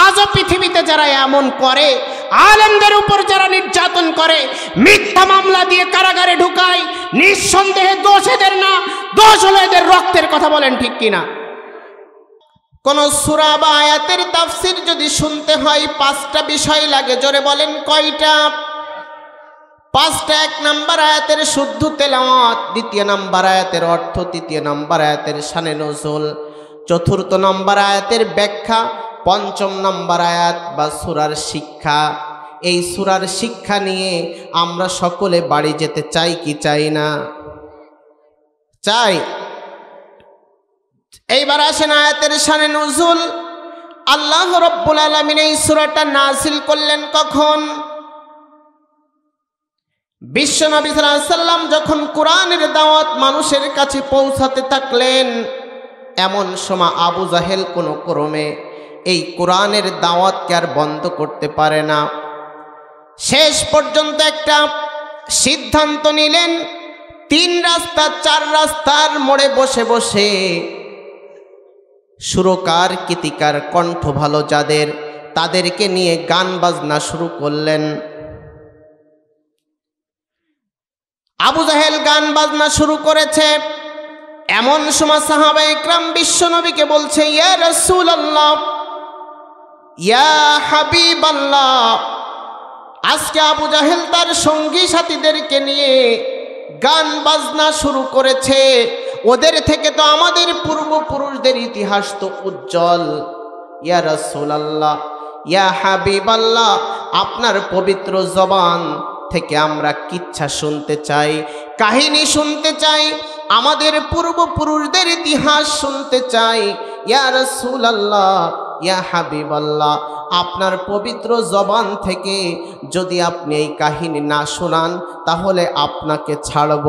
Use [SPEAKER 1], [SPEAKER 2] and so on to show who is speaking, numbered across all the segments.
[SPEAKER 1] আজও পৃথিবীতে যারা এমন করে, আলেমদের উপর যারা নির্যাতন করে, মিথ্যা মামলা দিয়ে কারাগারে ঢুকায়, নিঃসন্দেহে দোষ এদের না, দোষ হলো এদের রক্তের। কথা বলেন ঠিক কিনা? কোন সূরা বা আয়াতের তাফসীর যদি শুনতে হয় 5টা বিষয় লাগে। জোরে বলেন কয়টা? 5টা। 1 নম্বর আয়াতের শুদ্ধ তেলাওয়াত, 2 নম্বর আয়াতের অর্থ, 3 নম্বর আয়াতের শানে নজুল, 4 নম্বর আয়াতের ব্যাখ্যা, 5 নম্বর আয়াত বা সূরার শিক্ষা। এই সূরার শিক্ষা নিয়ে আমরা সকলে বাড়ি যেতে চাই কি চাই না? চাই। এইবার আসেন আয়াতের শানে নজুল। আল্লাহ রাব্বুল আলামিন এই সূরাটা নাযিল করলেন কখন? বিশ্বনবী সাল্লাল্লাহু আলাইহি সাল্লাম যখন কোরআনের দাওয়াত মানুষের কাছে পৌঁছাতে থাকলেন, এমন সময় আবু জাহেল কোনো ক্রমে এই কোরআনের দাওয়াতকে আর বন্ধ করতে পারে না। শেষ পর্যন্ত একটা সিদ্ধান্ত নিলেন, 3 রাস্তা 4 রাস্তার মোড়ে বসে বসে সুরকার গীতিকার কণ্ঠ ভালো যাদের, তাদেরকে নিয়ে গান বাজনা শুরু করলেন। আবু জাহেল গান বাজনা শুরু করেছে। এমন সময় সাহাবায়ে ইকরাম বিশ্বনবীকে বলছে, ইয়া রাসূলুল্লাহ, ইয়া হাবিবাল্লাহ, আজকে আবু জাহেল তার সঙ্গী সাথীদেরকে নিয়ে গান বাজনা শুরু করেছে। ওদের থেকে তো আমাদের পূর্বপুরুষদের ইতিহাস তো উজ্জ্বল। ইয়া রাসূলুল্লাহ, ইয়া হাবিবাল্লাহ, আপনার পবিত্র জবান থেকে আমরা কিচ্ছা শুনতে চাই, কাহিনী শুনতে চাই, আমাদের পূর্বপুরুষদের ইতিহাস শুনতে চাই। ইয়া রাসূলুল্লাহ, ইয়া হাবিবাল্লাহ, আপনার পবিত্র জবান থেকে যদি আপনি এই কাহিনী না শোনান তাহলে আপনাকে ছাড়ব,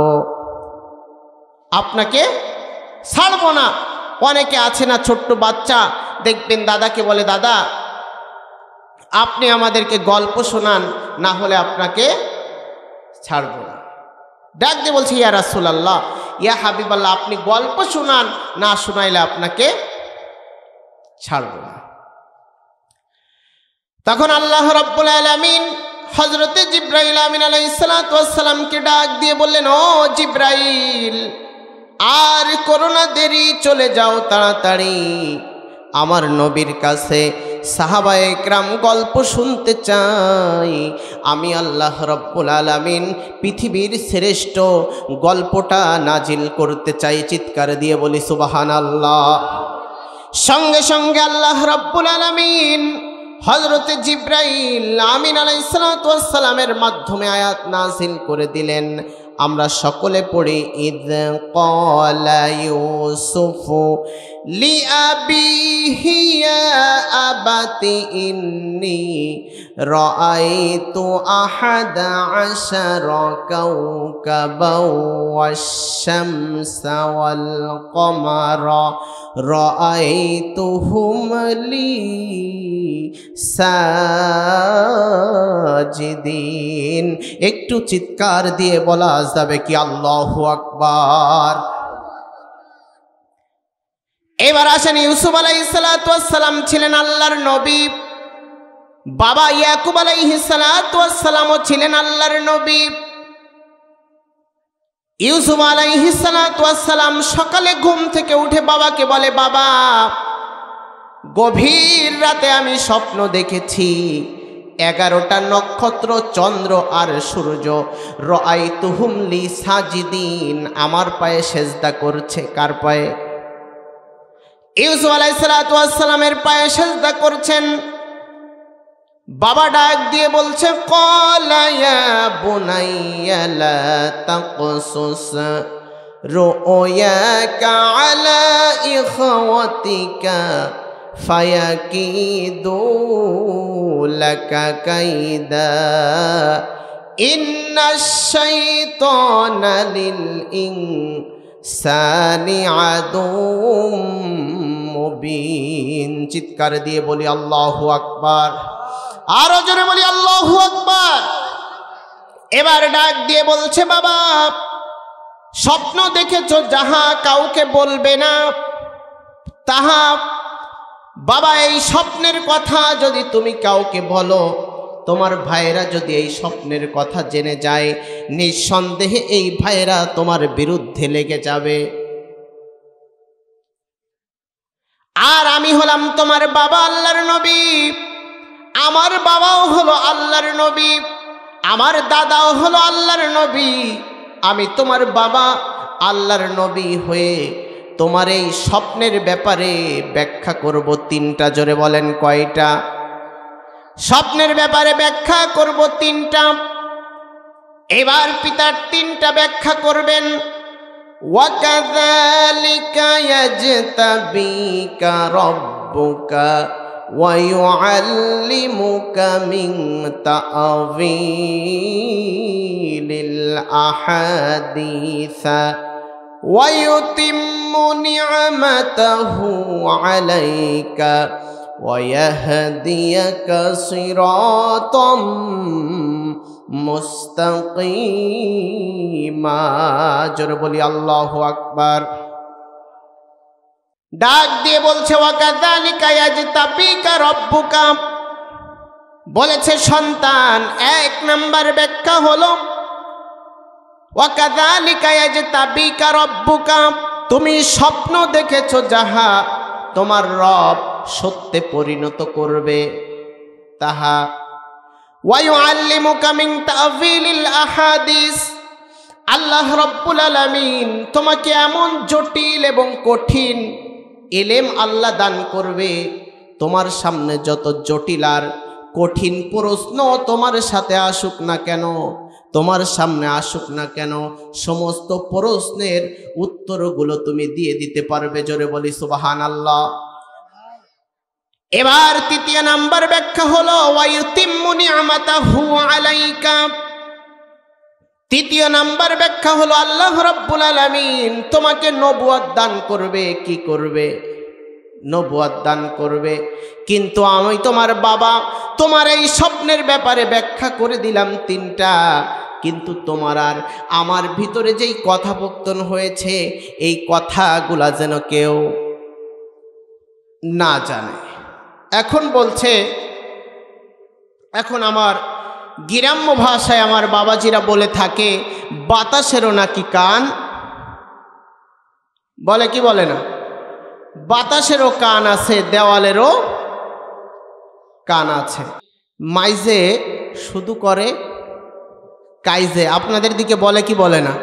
[SPEAKER 1] আপনাকে ছাড়ব না। অনেকে আছে না, ছোট্ট বাচ্চা দেখবেন দাদাকে বলে, দাদা আপনি আমাদেরকে গল্প শোনান, না হলে আপনাকে ছাড়ব না। ডাক দিয়ে বলছে, ইয়া রাসূলুল্লাহ, ইয়া হাবিবাল্লাহ, আপনি গল্প শোনান, না শোনাইলে আপনাকে ছাড়ব না। তখন আল্লাহ রাব্বুল আলামিন হযরতে জিবরাইল আমিন আলাইহিস সালাতু ওয়াস সালামকে ডাক দিয়ে বললেন, ও জিবরাইল, আর করোনা দেরি, চলে যাও তাড়াতাড়ি আমার নবীর কাছে, সাহাবায়ে ইকরাম গল্প শুনতে চাই। আমি আল্লাহ রাব্বুল আলামিন পৃথিবীর শ্রেষ্ঠ গল্পটা নাজিল করতে চাই। চিৎকার দিয়ে বলি সুবহানাল্লাহ। সঙ্গে সঙ্গে আল্লাহ রাব্বুল আলামিন হযরতে জিবরাইল আমিন আলাইহিস সালাতু ওয়াস সালামের মাধ্যমে আয়াত নাজিল করে দিলেন। আমরা সকলে পড়ি, ইদ ক্বালা ইউসুফু লিআবিহি ইয়া আবাতি ইন্নী রাআইতু আহাদা আশারা কাওকাবাও ওয়াশ-শামসা ওয়াল কমারা রাআইতুহুম লি সাজিদিন। একটু চিৎকার দিয়ে বলা যাবে কি আল্লাহু আকবার? এবার আসেন, ইউসুফ আলাইহিস সালাতু ওয়াস সালাম ছিলেন আল্লাহর নবী, বাবা ইয়াকুব আলাইহিস সালাতু ওয়াস সালামও ছিলেন আল্লাহর নবী। ইউসুফ আলাইহিস সালাতু ওয়াস সালাম সকালে ঘুম থেকে উঠে বাবাকে বলে, বাবা গভীর রাতে আমি স্বপ্ন দেখেছি, 11টা নক্ষত্র, চন্দ্র আর সূর্য রাআইতুহুম লি সাজিদিন, আমার পায়ে সেজদা করছে। কার পায়ে? ইউসুফ আলাইহিস সালাতু ওয়াস সালামের পায়ে সেজদা করছেন। বাবা ডাক দিয়ে বলছে, ক্বালা ইয়া বুনাইয়া লা তাকসুস রুয়াকা আলা ইখওয়াতিকা ফায়াকিদু লাকা কাইদা ইন্নাশ শাইতানা লিল ইনসানি আদুম মুবিন। চিৎকার দিয়ে বলি আল্লাহু আকবার। আরো জোরে বলি আল্লাহু আকবার। এবার ডাক দিয়ে বলছে, বাবা স্বপ্ন দেখেছো, যাহা কাউকে বলবে না, তাহা বাবা এই স্বপ্নের কথা যদি তুমি কাউকে বলো, তোমার ভাইরা যদি এই স্বপ্নের কথা জেনে যায়, নিঃসন্দেহে এই ভাইরা তোমার বিরুদ্ধে লেগে যাবে। আর আমি হলাম তোমার বাবা আল্লাহর নবী, আমার বাবাও হলো আল্লাহর নবী, আমার দাদাও হলো আল্লাহর নবী। আমি তোমার বাবা আল্লাহর নবী হয়ে তোমার এই স্বপ্নের ব্যাপারে ব্যাখ্যা করব তিনটা। জোরে বলেন কয়টা? স্বপ্নের ব্যাপারে ব্যাখ্যা করব তিনটা। এবার পিতার তিনটা ব্যাখ্যা করবেন। ওয়াকাযালিকা ইয়াজতাবিকা রাব্বুকা ওয়া ইউআল্লিমুকা মিন তা'ওয়িলিল আহাদিস ওয়া ইউতিম্মু নি'মাতাহু আলাইকা ওয়া ইয়াহদিয়াকা সিরাতাম মুস্তাকিমা। জোরে বলি আল্লাহু আকবার। ডাক দিয়ে বলছে ওয়াকাযালিকা ইয়াজতাবিকা রাব্বুকা, বলেছে সন্তান। এক নাম্বার ব্যাখ্যা হলো ওয়াকাযালিকা ইয়াজতাবিকা রাব্বুকা, তুমি স্বপ্ন দেখেছো যাহা তোমার রব সত্যে পরিণত করবে তাহা। ওয়া ইউআল্লিমুকা মিন তা'ওয়িলিল আহাদিস, আল্লাহ রাব্বুল আলামিন তোমাকে এমন জটিল এবং কঠিন ইলম আল্লাহ দান করবে, তোমার সামনে যত জটিল আর কঠিন প্রশ্ন তোমার সাথে আসুক না কেন, তোমার সামনে আসুক না কেন, সমস্ত প্রশ্নের উত্তরগুলো তুমি দিয়ে দিতে পারবে। জোরে বলি সুবহানাল্লাহ। এবার তৃতীয় নাম্বার ব্যাখ্যা হলো ওয়া ইউতিম্মু নি'মাতাহু আলাইকা। তৃতীয় নাম্বার ব্যাখ্যা হলো আল্লাহ রাব্বুল আলামিন তোমাকে নবুয়ত দান করবে। কি করবে? নবুয়ত দান করবে। কিন্তু আমি তোমার বাবা তোমার এই স্বপ্নের ব্যাপারে ব্যাখ্যা করে দিলাম তিনটা, কিন্তু তোমার আর আমার ভিতরে যেই কথোপকথন হয়েছে এই কথাগুলা যেন কেউ না জানে। এখন বলছে, এখন আমার গ্রাম্য ভাষায় আমার বাবাজিরা বলে থাকে বাতাসেরও নাকি কান। বলে কি বলে না? বাতাসেরও কান আছে, দেওয়ালেরও কান আছে। মাইজে শুধু করে কাইজে, আপনাদের দিকে বলে কি বলে না?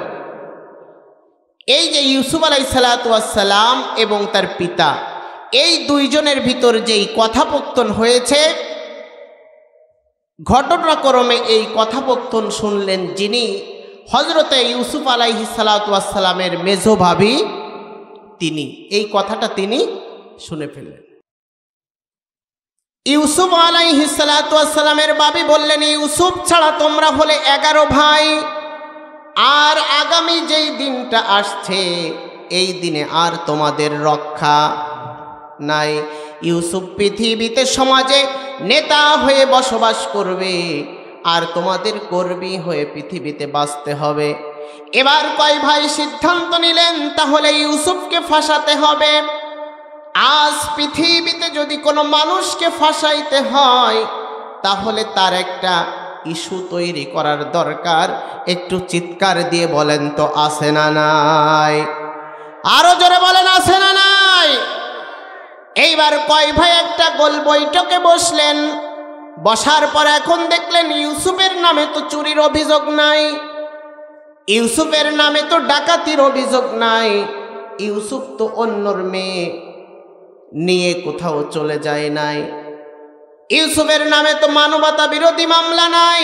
[SPEAKER 1] এই যে ইউসুফ আলাইহিস সালাতু ওয়াস সালাম এবং তার পিতা, এই দুইজনের ভিতর যেই কথোপকথন হয়েছে, ঘটনাক্রমে এই কথোপকথন শুনলেন যিনি হযরতে ইউসুফ আলাইহিস সালাতু ওয়াস সালামের মেজো ভাবি, তিনি এই কথাটা তিনি শুনে ফেললেন। ইউসুফ আলাইহিস সালাতু ওয়াস সালামের ভাবি বললেন, ইউসুফ ছাড়া তোমরা হলে 11 ভাই, আর আগামী যেই দিনটা আসছে এই দিনে আর তোমাদের রক্ষা নাই। ইউসুফ পৃথিবীতে সমাজে নেতা হয়ে বসবাস করবে, আর তোমাদের কর্মী হয়ে পৃথিবীতে বাঁচতে হবে। এবার কয় ভাই সিদ্ধান্ত নিলেন তাহলে ইউসুফকে ফাঁসাতে হবে। আজ পৃথিবীতে যদি কোনো মানুষকে ফাঁসাইতে হয় তাহলে তার একটা ইস্যু তৈরি করার দরকার। একটু চিৎকার দিয়ে বলেন তো আছে না নাই? আরো জোরে বলেন আছে না নাই? এইবার কয় ভাই একটা গোল বৈঠকে বসলেন। বসার পর এখন দেখলেন ইউসুফের নামে তো চুরির অভিযোগ নাই, ইউসুফের নামে তো ডাকাতির অভিযোগ নাই, ইউসুফ তো অন্যর মেয়ে নিয়ে কোথাও চলে যায় নাই, ইউসুফের নামে তো মানবতা বিরোধী মামলা নাই।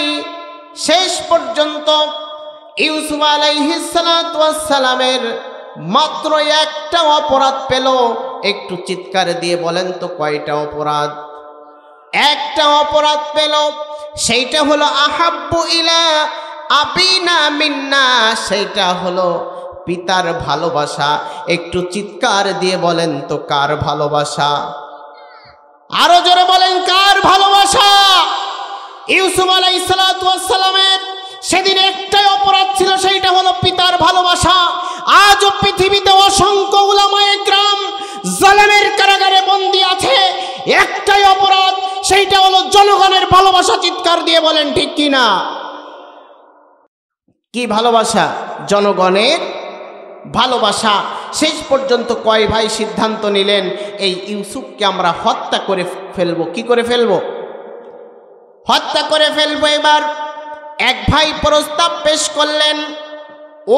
[SPEAKER 1] শেষ পর্যন্ত ইউসুফ আলাইহিস সালাতু ওয়াস সালামের মাত্র একটা অপরাধ পেল। একটু চিৎকার দিয়ে বলেন তো কয়টা অপরাধ? একটা অপরাধ পেল, সেইটা হলো আহাব্বু ইলা আবিনা মিন্না, সেইটা হলো পিতার ভালোবাসা। একটু চিৎকার দিয়ে বলেন তো কার ভালোবাসা? আরো জোরে বলেন কার ভালোবাসা? ইউসুফ আলাইহিস সালাতু ওয়াস সালামের সেদিন একটাই অপরাধ ছিল, সেইটা হলো পিতার ভালোবাসা। আজও পৃথিবীতে অসংখ্য উলামায়ে কেরাম জালেমের কারাগারে বন্দী আছে, একটাই অপরাধ, সেইটা হলো জনগণের ভালোবাসা। চিৎকার দিয়ে বলেন ঠিক কিনা? কি ভালোবাসা? জনগণের ভালোবাসা। শেষ পর্যন্ত কয় ভাই সিদ্ধান্ত নিলেন এই ইউসুফকে আমরা হত্যা করে ফেলবো। কি করে ফেলবো? হত্যা করে ফেলবো। এবার এক ভাই প্রস্তাব পেশ করলেন,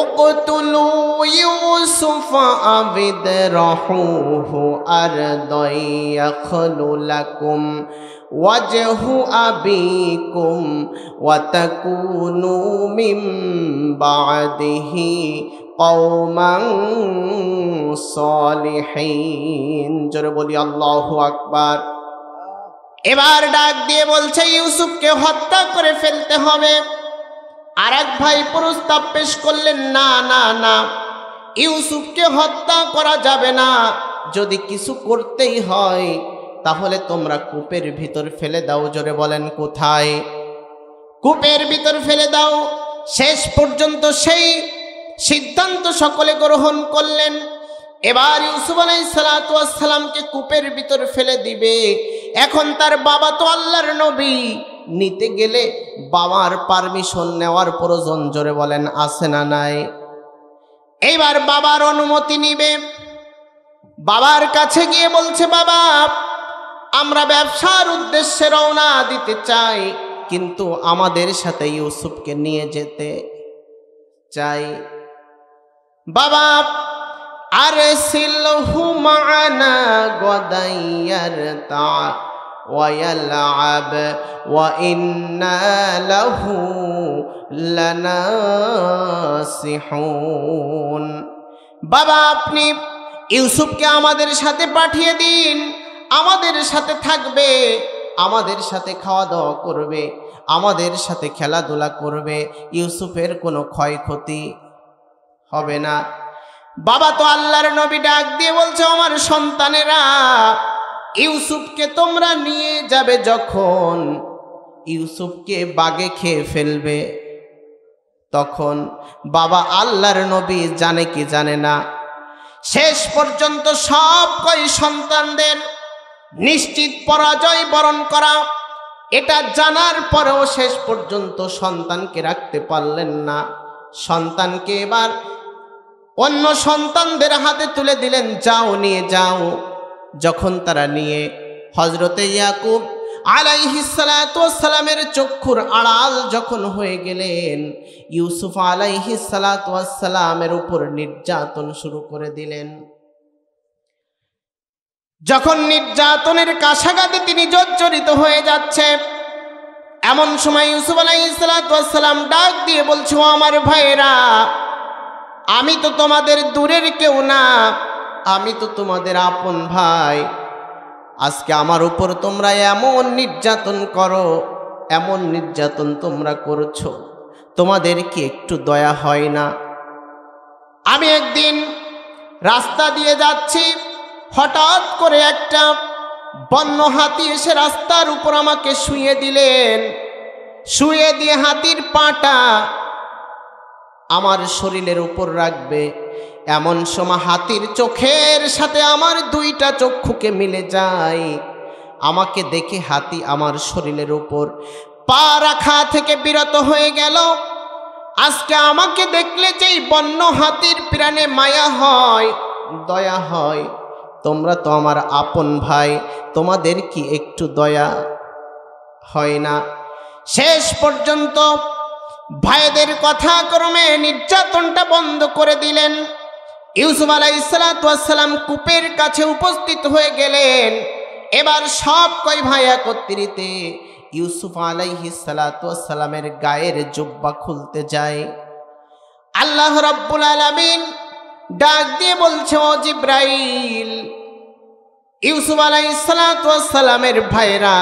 [SPEAKER 1] উকতুলু ইউসুফ আবিদরাহুহু আরদান ইয়াখলু লাকুম ওয়াজহু আবিকুম ওয়া তাকুনু মিন বা'দিহি কওমান সালিহিন। জোরে বলি আল্লাহু আকবার। এবার ডাক দিয়ে বলছে ইউসুফকে হত্যা করে ফেলতে হবে। আর এক ভাই প্রস্তাব পেশ করলেন, না না না, ইউসুফকে হত্যা করা যাবে না। যদি কিছু করতেই হয় তাহলে তোমরা কূপের ভিতর ফেলে দাও। জোরে বলেন কোথায়? কূপের ভিতর ফেলে দাও। শেষ পর্যন্ত সেই সিদ্ধান্ত সকলে গ্রহণ করলেন। এবার ইউসুফ আলাইহিস সালাতু ওয়াস সালামকে কূপের ভিতর ফেলে দিবে। এখন তার বাবা তো আল্লাহর নবী, নিতে গেলে বাবার পারমিশন নেওয়ার প্রয়োজন। জোরে বলেন আছে না নাই? এইবার বাবার অনুমতি নিবে। বাবার কাছে গিয়ে বলছে, বাবা আমরা ব্যবসার উদ্দেশ্যে রওনা দিতে চাই, কিন্তু আমাদের সাথে ইউসুফকে নিয়ে যেতে চাই। বাবা আরসিলহু মা'ানা গাদান ইয়ারতা ওয়া ইয়ালআব ওয়া ইন্না লাহু লানাসিহুন। বাবা আপনি ইউসুফকে আমাদের সাথে পাঠিয়ে দিন, আমাদের সাথে থাকবে, আমাদের সাথে খাওয়া দাওয়া করবে, আমাদের সাথে খেলাধুলা করবে, ইউসুফের কোনো ক্ষয়ক্ষতি হবে না। বাবা তো আল্লাহর নবী ডাক দিয়ে বলছে, আমার সন্তানেরা, ইউসুফকে তোমরা নিয়ে যাবে যখন ইউসুফকে বাঘে খেয়ে ফেলবে, তখন বাবা আল্লাহর নবী জানে কি জানে না, শেষ পর্যন্ত সব কয় সন্তানদের নিশ্চিত পরাজয় বরণ করা, এটা জানার পরেও শেষ পর্যন্ত সন্তানকে রাখতে পারলেন না। সন্তানকে এবার অন্য সন্তানদের হাতে তুলে দিলেন, যাও নিয়ে যাও। যখন তারা নিয়ে হযরতে ইয়াকুব আলাইহিস সালাতু ওয়াস সালামের চক্ষুর আড়াল যখন হয়ে গেলেন, ইউসুফ আলাইহিস সালাতু ওয়াস সালামের উপর নির্যাতন শুরু করে দিলেন। যখন নির্যাতনের কাশাঘাতে তিনি জর্জরিত হয়ে যাচ্ছে, এমন সময় ইউসুফ আলাইহিস সালাতু ওয়াস সালাম ডাক দিয়ে বলছে, ও আমার ভাইয়েরা, আমি তো তোমাদের দূরের কেউ না, আমি তো তোমাদের আপন ভাই। আজকে আমার উপর তোমরা এমন নির্যাতন করো, এমন নির্যাতন তোমরা করছো, তোমাদের কি একটু দয়া হয় না? আমি একদিন রাস্তা দিয়ে যাচ্ছি, হঠাৎ করে একটা বন্য হাতি এসে রাস্তার উপর আমাকে শুইয়ে দিলেন। শুইয়ে দিয়ে হাতির পাটা আমার শরীরের উপর রাখবে, এমন সময় হাতির চোখের সাথে আমার দুইটা চক্ষুকে মিলে যায়। আমাকে দেখে হাতি আমার শরীরের উপর পা রাখা থেকে বিরত হয়ে গেল। আজকে আমাকে দেখলে যেই বন্য হাতির প্রাণে মায়া হয়, দয়া হয়, তোমরা তো আমার আপন ভাই, তোমাদের কি একটু দয়া হয় না? শেষ পর্যন্ত ভাইদের কথা ক্রমে নির্যাতনটা বন্ধ করে দিলেন। ইউসুফ আলাইহিস সালাতু ওয়াস সালাম কূপের কাছে উপস্থিত হয়ে গেলেন। এবার সব কয় ভাই একত্রিত ইউসুফ আলাইহিস সালাতু ওয়াস সালামের গায়ের জুব্বা খুলতে যায়। আল্লাহ রাব্বুল আলামিন ডাক দিয়ে বলছে, ও জিব্রাইল, ইউসুফ আলাইহিস সালাতু ওয়াস সালামের ভাইরা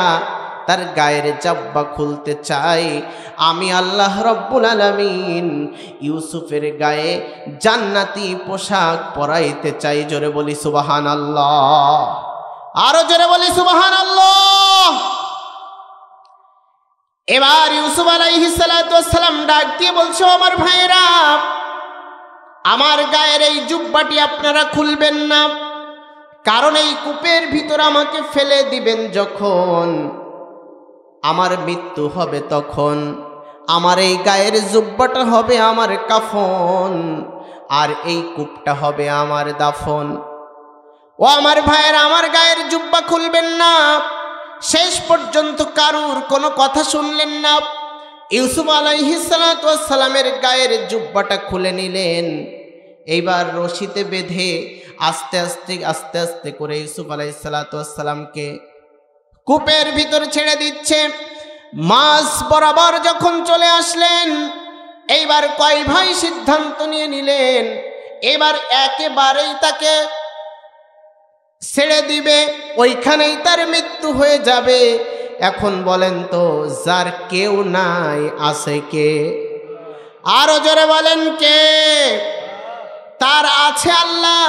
[SPEAKER 1] তার গায়ের জুব্বা খুলতে চায়। আমি আল্লাহ রাব্বুল আলামিন ইউসুফের গায়ে জান্নাতি পোশাক পরাইতে চাই। জোরে বলি সুবহানাল্লাহ, আরো জোরে বলি সুবহানাল্লাহ। এবার ইউসুফ আলাইহিস সালাতু ওয়াস সালাম ডাক দিয়ে বলছে, আমার ভাইরা, আমার গায়ের এই জুব্বাটি আপনারা খুলবেন না, কারণ এই কূপের ভিতর আমাকে ফেলে দিবেন যখন, আমার মৃত্যু হবে তখন আমার এই গায়ের জুব্বাটা হবে আমার কাফন, আর এই কূপটা হবে আমার দাফন। ও আমার ভাইয়েরা, আমার গায়ের জুব্বা খুলবেন না। শেষ পর্যন্ত কারুর কোনো কথা শুনলেন না। ইউসুফ আলাইহিস সালাতু ওয়াস সালামের গায়ের জুব্বাটা খুলে নিলেন। এইবার রশিতে বেঁধে আস্তে আস্তে আস্তে আস্তে করে ইউসুফ আলাইহিস সালাতু ওয়াস সালামকে কূপের ভিতর ছেড়ে দিচ্ছে। মাছ বরাবর যখন চলে আসলেন, এইবার কয় ভাই সিদ্ধান্ত নিয়ে নিলেন এবার একেবারেই তাকে ছেড়ে দিবে, ওইখানেই তার মৃত্যু হয়ে যাবে। এখন বলেন তো, যার কেউ নাই আছে কে? আরো জোরে বলেন কে? তার আছে আল্লাহ।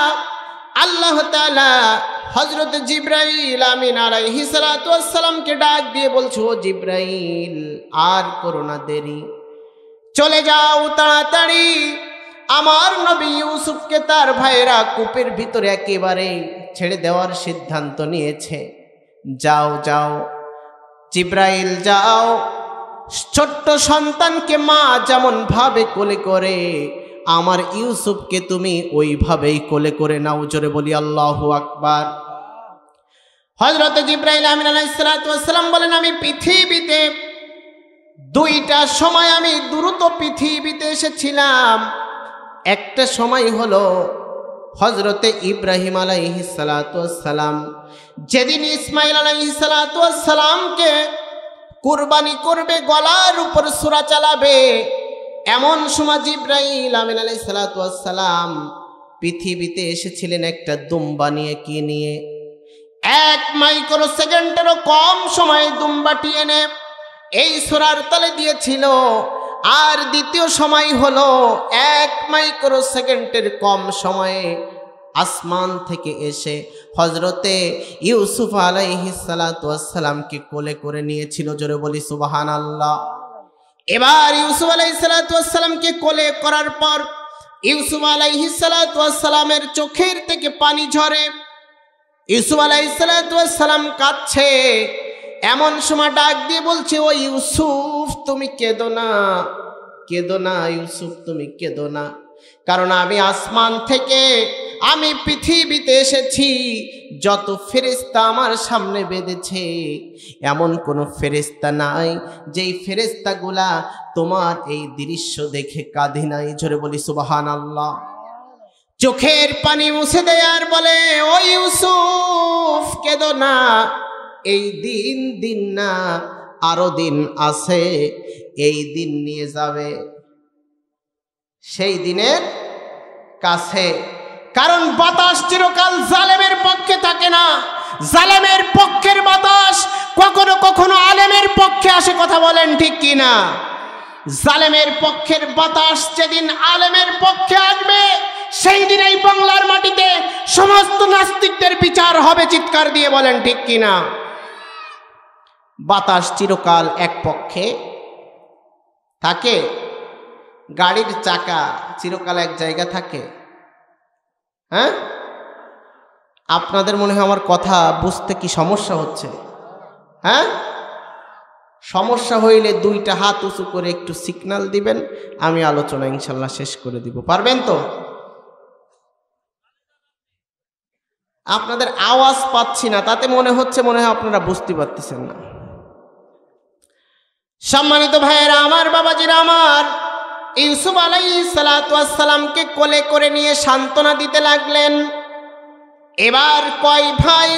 [SPEAKER 1] আল্লাহ তাআলা হযরত জিবরাইল আমিন আলাইহিস সালাতু ওয়াস সালামকে ডাক দিয়ে বলছো, ও জিবরাইল, আর করো না দেরি, চলে যাও তাড়াতাড়ি। আমার নবী ইউসুফকে তার ভাইরা কূপের ভিতরে একেবারে ছেড়ে দেওয়ার সিদ্ধান্ত নিয়েছে। যাও যাও জিবরাইল, যাও। ছোট্ট সন্তানকে মা যেমন ভাবে কোলে করে, আমার ইউসুফকে তুমি ওইভাবেই কোলে করে নাও। জোরে বলি আল্লাহু আকবার। হযরত জিবরাইল আমিন আলাইহিস সালাতু ওয়াস সালাম বলেন, আমি পৃথিবীতে দুইটা সময় আমি দ্রুত পৃথিবীতে এসেছিলাম। একটা সময় হলো হযরতে ইব্রাহিম আলাইহিস সালাতু ওয়াস সালাম যেদিন ইসমাইল আলাইহিস সালাতু ওয়াস সালামকে কুরবানি করবে, গলার উপর সূরা চালাবে, এমন সময় জিবরাইল আমিন আলাইহিস সালাতু ওয়াস সালাম পৃথিবীতে এসেছিলেন একটা দুম্বা নিয়ে। কি নিয়ে? 1 মাইক্রো সেকেন্ডেরও কম সময়ে দুম্বাটি এনে এই সূরার তলে দিয়েছিল। আর দ্বিতীয় সময় হলো 1 মাইক্রো সেকেন্ডের কম সময়ে আসমান থেকে এসে হযরতে ইউসুফ আলাইহিস সালাতু ওয়াস সালামকে কোলে করে নিয়েছিল। জোরে বলি সুবহানাল্লাহ। এবার ইউসুফ আলাইহিস সালাতু ওয়াস সালামকে কোলে করার পর ইউসুফ আলাইহিস সালাতু ওয়াস সালামের চোখের থেকে পানি ঝরে। ইউসুফ আলাইহিস সালাতু ওয়াস সালাম কাঁদছে। এমন সময় ডাক দিয়ে বলছে, ও ইউসুফ, তুমি কেঁদো না, কেঁদো না ইউসুফ, তুমি কেঁদো না। কারণ আমি আসমান থেকে আমি পৃথিবীতে এসেছি, যত ফেরেশতা আমার সামনে বেঁধেছে এমন কোন ফেরেশতা নাই যেই ফেরেশতাগুলা তোমার এই দৃশ্য দেখে কাঁদে নাই। জোরে বলি সুবহানাল্লাহ। চোখের পানি মুছে দেয় আর বলে, ও ইউসুফ, কেঁদো না, এই দিন না, আরো দিন আছে, এই দিন নিয়ে যাবে সেই দিনের কাছে। কারণ বাতাস চিরকাল জালেমের পক্ষে থাকে না, জালেমের পক্ষের বাতাস কখনো কখনো আলেমের পক্ষে আসে। কথা বলেন ঠিক কিনা? জালেমের পক্ষের বাতাস যেদিন আলেমের পক্ষে আসবে, সেই দিন এই বাংলার মাটিতে সমস্ত নাস্তিকদের বিচার হবে। চিৎকার দিয়ে বলেন ঠিক কিনা? বাতাস চিরকাল এক পক্ষে থাকে, গাড়ির চাকা চিরকাল এক জায়গা থাকে। হ্যাঁ, আপনাদের মনে হয় আমার কথা বুঝতে কি সমস্যা হচ্ছে? হ্যাঁ, সমস্যা হইলে 2টা হাত উঁচু করে একটু সিগন্যাল দিবেন, আমি আলোচনা ইনশাল্লাহ শেষ করে দিব। পারবেন তো? আপনাদের আওয়াজ পাচ্ছি না, তাতে মনে হয় আপনারা বুঝতে পারতেছেন না। সম্মানিত ভাইয়েরা আমার, বাবাজিরা আমার, ইউসুফ আলাইহিস সালাতু ওয়াস সালামকে কোলে করে নিয়ে সান্ত্বনা দিতে লাগলেন। এবার কয় ভাই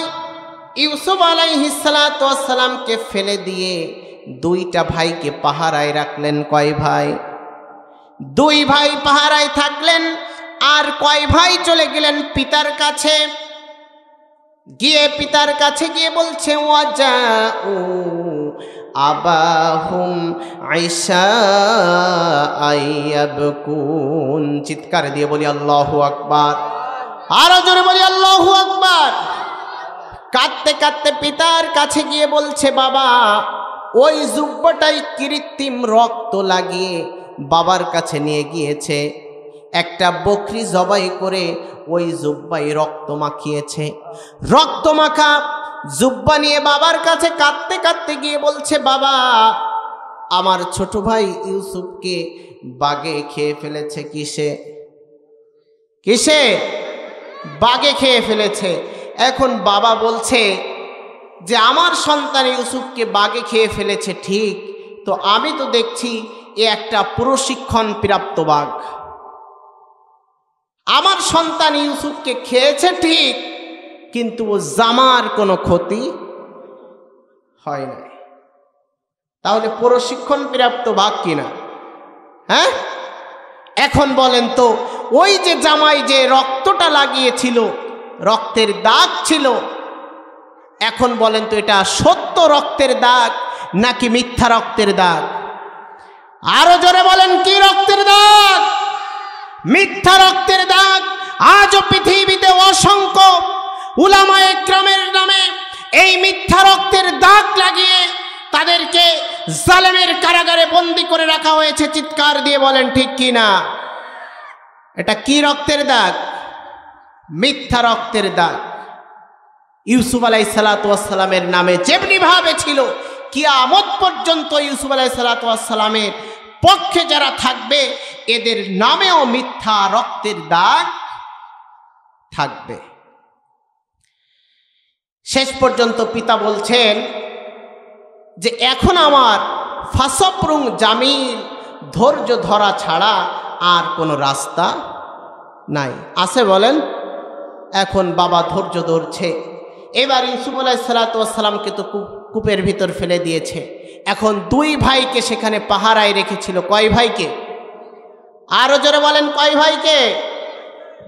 [SPEAKER 1] ইউসুফ আলাইহিস সালাতু ওয়াস সালামকে ফেলে দিয়ে 2টা ভাইকে পাহারায় রাখলেন। কয় ভাই? 2 ভাই পাহারায় থাকলেন। আর কয় ভাই চলে গেলেন পিতার কাছে। গিয়ে পিতার কাছে গিয়ে বলছে, ওয়াজাউ আবাহুম আইসা আইয়াবকুন। চিৎকার দিয়ে বলি আল্লাহু আকবার। আরো জোরে বলি আল্লাহু আকবার। কাঁদতে কাঁদতে পিতার কাছে গিয়ে বলছে, বাবা, ওই যুব্বটাই কৃত্রিম রক্ত লাগিয়ে বাবার কাছে নিয়ে গিয়েছে। একটা বকরি জবাই করে ওই জুব্বাই রক্ত মাখিয়েছে। রক্ত মাখা জুব্বা নিয়ে বাবার কাছে কাঁদতে কাঁদতে গিয়ে বলছে, বাবা, আমার ছোট ভাই ইউসুফকে বাঘে খেয়ে ফেলেছে। কিসে? বাঘে খেয়ে ফেলেছে। এখন বাবা বলছে যে আমার সন্তান ইউসুফকে বাঘে খেয়ে ফেলেছে ঠিক, তো আমি তো দেখছি এ একটা প্রশিক্ষণ প্রাপ্ত বাঘ। আমার সন্তান ইউসুফকে খেয়েছে ঠিক, কিন্তু ও জামার কোনো ক্ষতি হয় না। তাহলে প্রশিক্ষণ প্রাপ্ত বাঘ কিনা? হ্যাঁ, এখন বলেন তো, ওই যে জামাই যে রক্তটা লাগিয়েছিল, রক্তের দাগ ছিল, এখন বলেন তো এটা সত্য রক্তের দাগ নাকি মিথ্যা রক্তের দাগ? আরো জোরে বলেন, কি রক্তের দাগ? মিথ্যা রক্তের দাগ। আজও পৃথিবীতে অসংখ্য উলামায়ে কেরামের নামে এই মিথ্যা রক্তের দাগ লাগিয়ে তাদেরকে জালেমের কারাগারে বন্দী করে রাখা হয়েছে। চিৎকার দিয়ে বলেন ঠিক কি না? এটা কি রক্তের দাগ? মিথ্যা রক্তের দাগ। ইউসুফ আলাইহিস সালাতু ওয়াস সালামের নামে যেমনি ভাবে ছিল, কিয়ামত পর্যন্ত ইউসুফ আলাইহিস সালাতু ওয়াস সালামের পক্ষে যারা থাকবে এদের নামেও মিথ্যা রক্তের দাগ থাকবে। শেষ পর্যন্ত পিতা বলছেন যে এখন আমার ফাসবরুং জামিল, ধৈর্য ধরা ছাড়া আর কোনো রাস্তা নাই। আছে বলেন? এখন বাবা ধৈর্য ধরছে। এবার ইউসুফ আলাইহিস সালাতু ওয়াস সালামকে তো কূপের ভিতর ফেলে দিয়েছে। এখন দুই ভাইকে সেখানে পাহারায় রেখেছিল। কয় ভাইকে? আরো জোরে বলেন, কয় ভাইকে?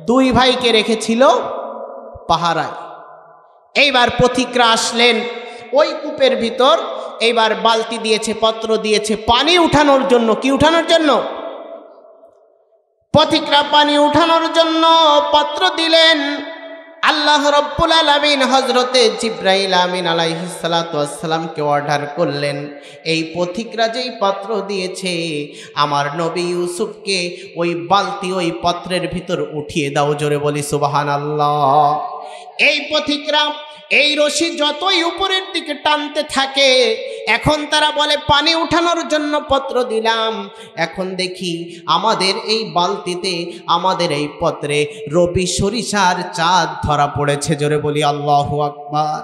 [SPEAKER 1] দুই ভাইকে রেখেছিল পাহারায়। এইবার পথিকরা আসলেন ওই কূপের ভিতর। এইবার বালতি দিয়েছে, পত্র দিয়েছে পানি উঠানোর জন্য। কি উঠানোর জন্য? পথিকরা পানি উঠানোর জন্য পত্র দিলেন। আল্লাহ রাব্বুল আলামিন হযরতে জিবরাইল আমিন আলাইহিস সালাতু ওয়াস সালামকে অর্ডার করলেন, এই পথিকরা যেই পত্র দিয়েছে আমার নবী ইউসুফকে ওই বালতি ওই পত্রের ভিতর উঠিয়ে দাও। জোরে বলি সুবহানাল্লাহ। এই পথিকরা এই রশি যতই উপরের দিকে টানতে থাকে, এখন তারা বলে পানি উঠানোর জন্য পত্র দিলাম, এখন দেখি আমাদের এই বালতিতে, আমাদের এই পত্রে রবি সরিষার চাঁদ ধরা পড়েছে। জোরে বলি আল্লাহু আকবার।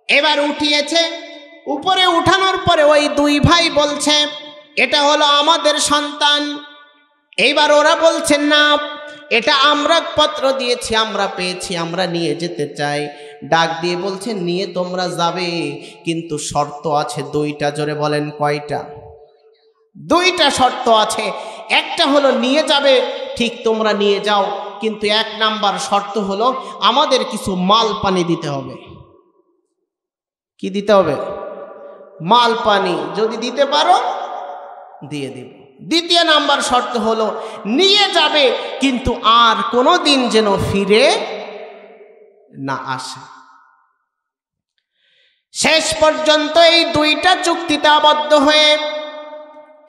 [SPEAKER 1] এবার উঠিয়েছে। উপরে উঠানোর পরে ওই দুই ভাই বলছে এটা হলো আমাদের সন্তান। এইবার ওরা বলছেন না, এটা আমরা পত্র দিয়েছি, আমরা পেয়েছি, আমরা নিয়ে যেতে চাই। ডাক দিয়ে বলছেন নিয়ে তোমরা যাবে, কিন্তু শর্ত আছে দুইটা। জোরে বলেন কয়টা? দুইটা শর্ত আছে। একটা হলো নিয়ে যাবে, ঠিক তোমরা নিয়ে যাও, কিন্তু এক নাম্বার শর্ত হলো আমাদের কিছু মাল পানি দিতে হবে। কি দিতে হবে? মাল পানি যদি দিতে পারো দিয়ে দিব। দ্বিতীয় নাম্বার শর্ত হলো নিয়ে যাবে, কিন্তু আর কোনো দিন যেন ফিরে না আসে। শেষ পর্যন্ত এই দুইটা চুক্তিতে আবদ্ধ হয়ে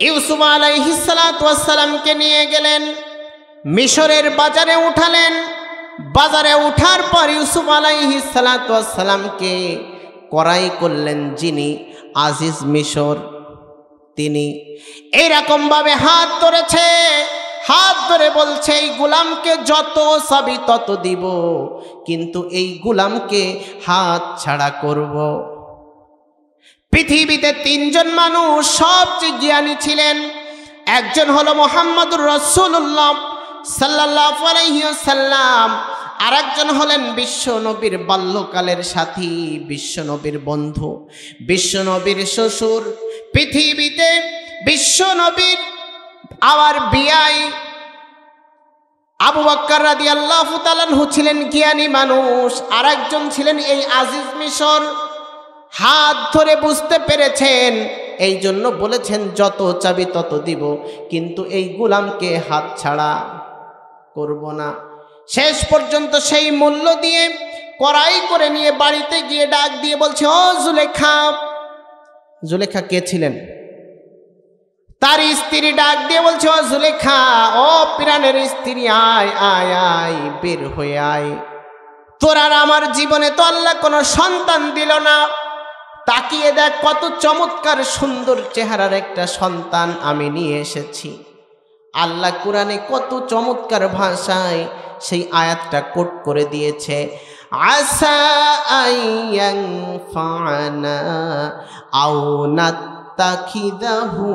[SPEAKER 1] ইউসুফ আলাইহিস সালাতু ওয়াস সালামকে নিয়ে গেলেন, মিশরের বাজারে উঠালেন। বাজারে উঠার পর ইউসুফ আলাইহিস সালাতু ওয়াস সালামকে কড়াই করলেন যিনি আজিজ মিশর, তিনি এইরকম ভাবে হাত ধরেছে, হাত ধরে বলছে এই গোলামকে যত চাবি তত দিব, কিন্তু এই গোলামকে হাত ছাড়া করব। পৃথিবীতে তিনজন মানুষ সবচেয়ে জ্ঞানী ছিলেন। একজন হলো মুহাম্মদুর রাসূলুল্লাহ সাল্লাল্লাহু আলাইহি ওয়াসাল্লাম, আর একজন হলেন বিশ্ব নবীর বাল্যকালের সাথী, বিশ্ব নবীর বন্ধু, বিশ্ব নবীর শ্বশুর। পৃথিবীতে বিশ্ব নবীর আবার বিয়াই আবু বকর রাদিয়াল্লাহু তাআলা আনহু ছিলেন জ্ঞানী মানুষ, আর একজন ছিলেন এই আজিজ মিশর। হাত ধরে বুঝতে পেরেছেন, এই জন্য বলেছেন যত চাবি তত দিব, কিন্তু এই গোলামকে হাত ছাড়া করব না। শেষ পর্যন্ত সেই মূল্য দিয়ে কড়াই করে নিয়ে বাড়িতে গিয়ে ডাক দিয়ে বলছে ও জুলেখা। জুলেখা কে ছিলেন? তার স্ত্রী ডাক দিয়ে বলছে, ও জুলেখা, ও প্রাণের স্ত্রী, আয় আয় আয়, বের হয়ে আয়। তোর আর আমার জীবনে তো আল্লাহ কোনো সন্তান দিল না, তাকিয়ে দেখ কত চমৎকার সুন্দর চেহারার একটা সন্তান আমি নিয়ে এসেছি। আল্লাহ কোরআনে কত চমৎকার ভাষায় সেই আয়াতটা কোট করে দিয়েছে, আসা আইয়াং ফানা আও নাত্তাখিদাহু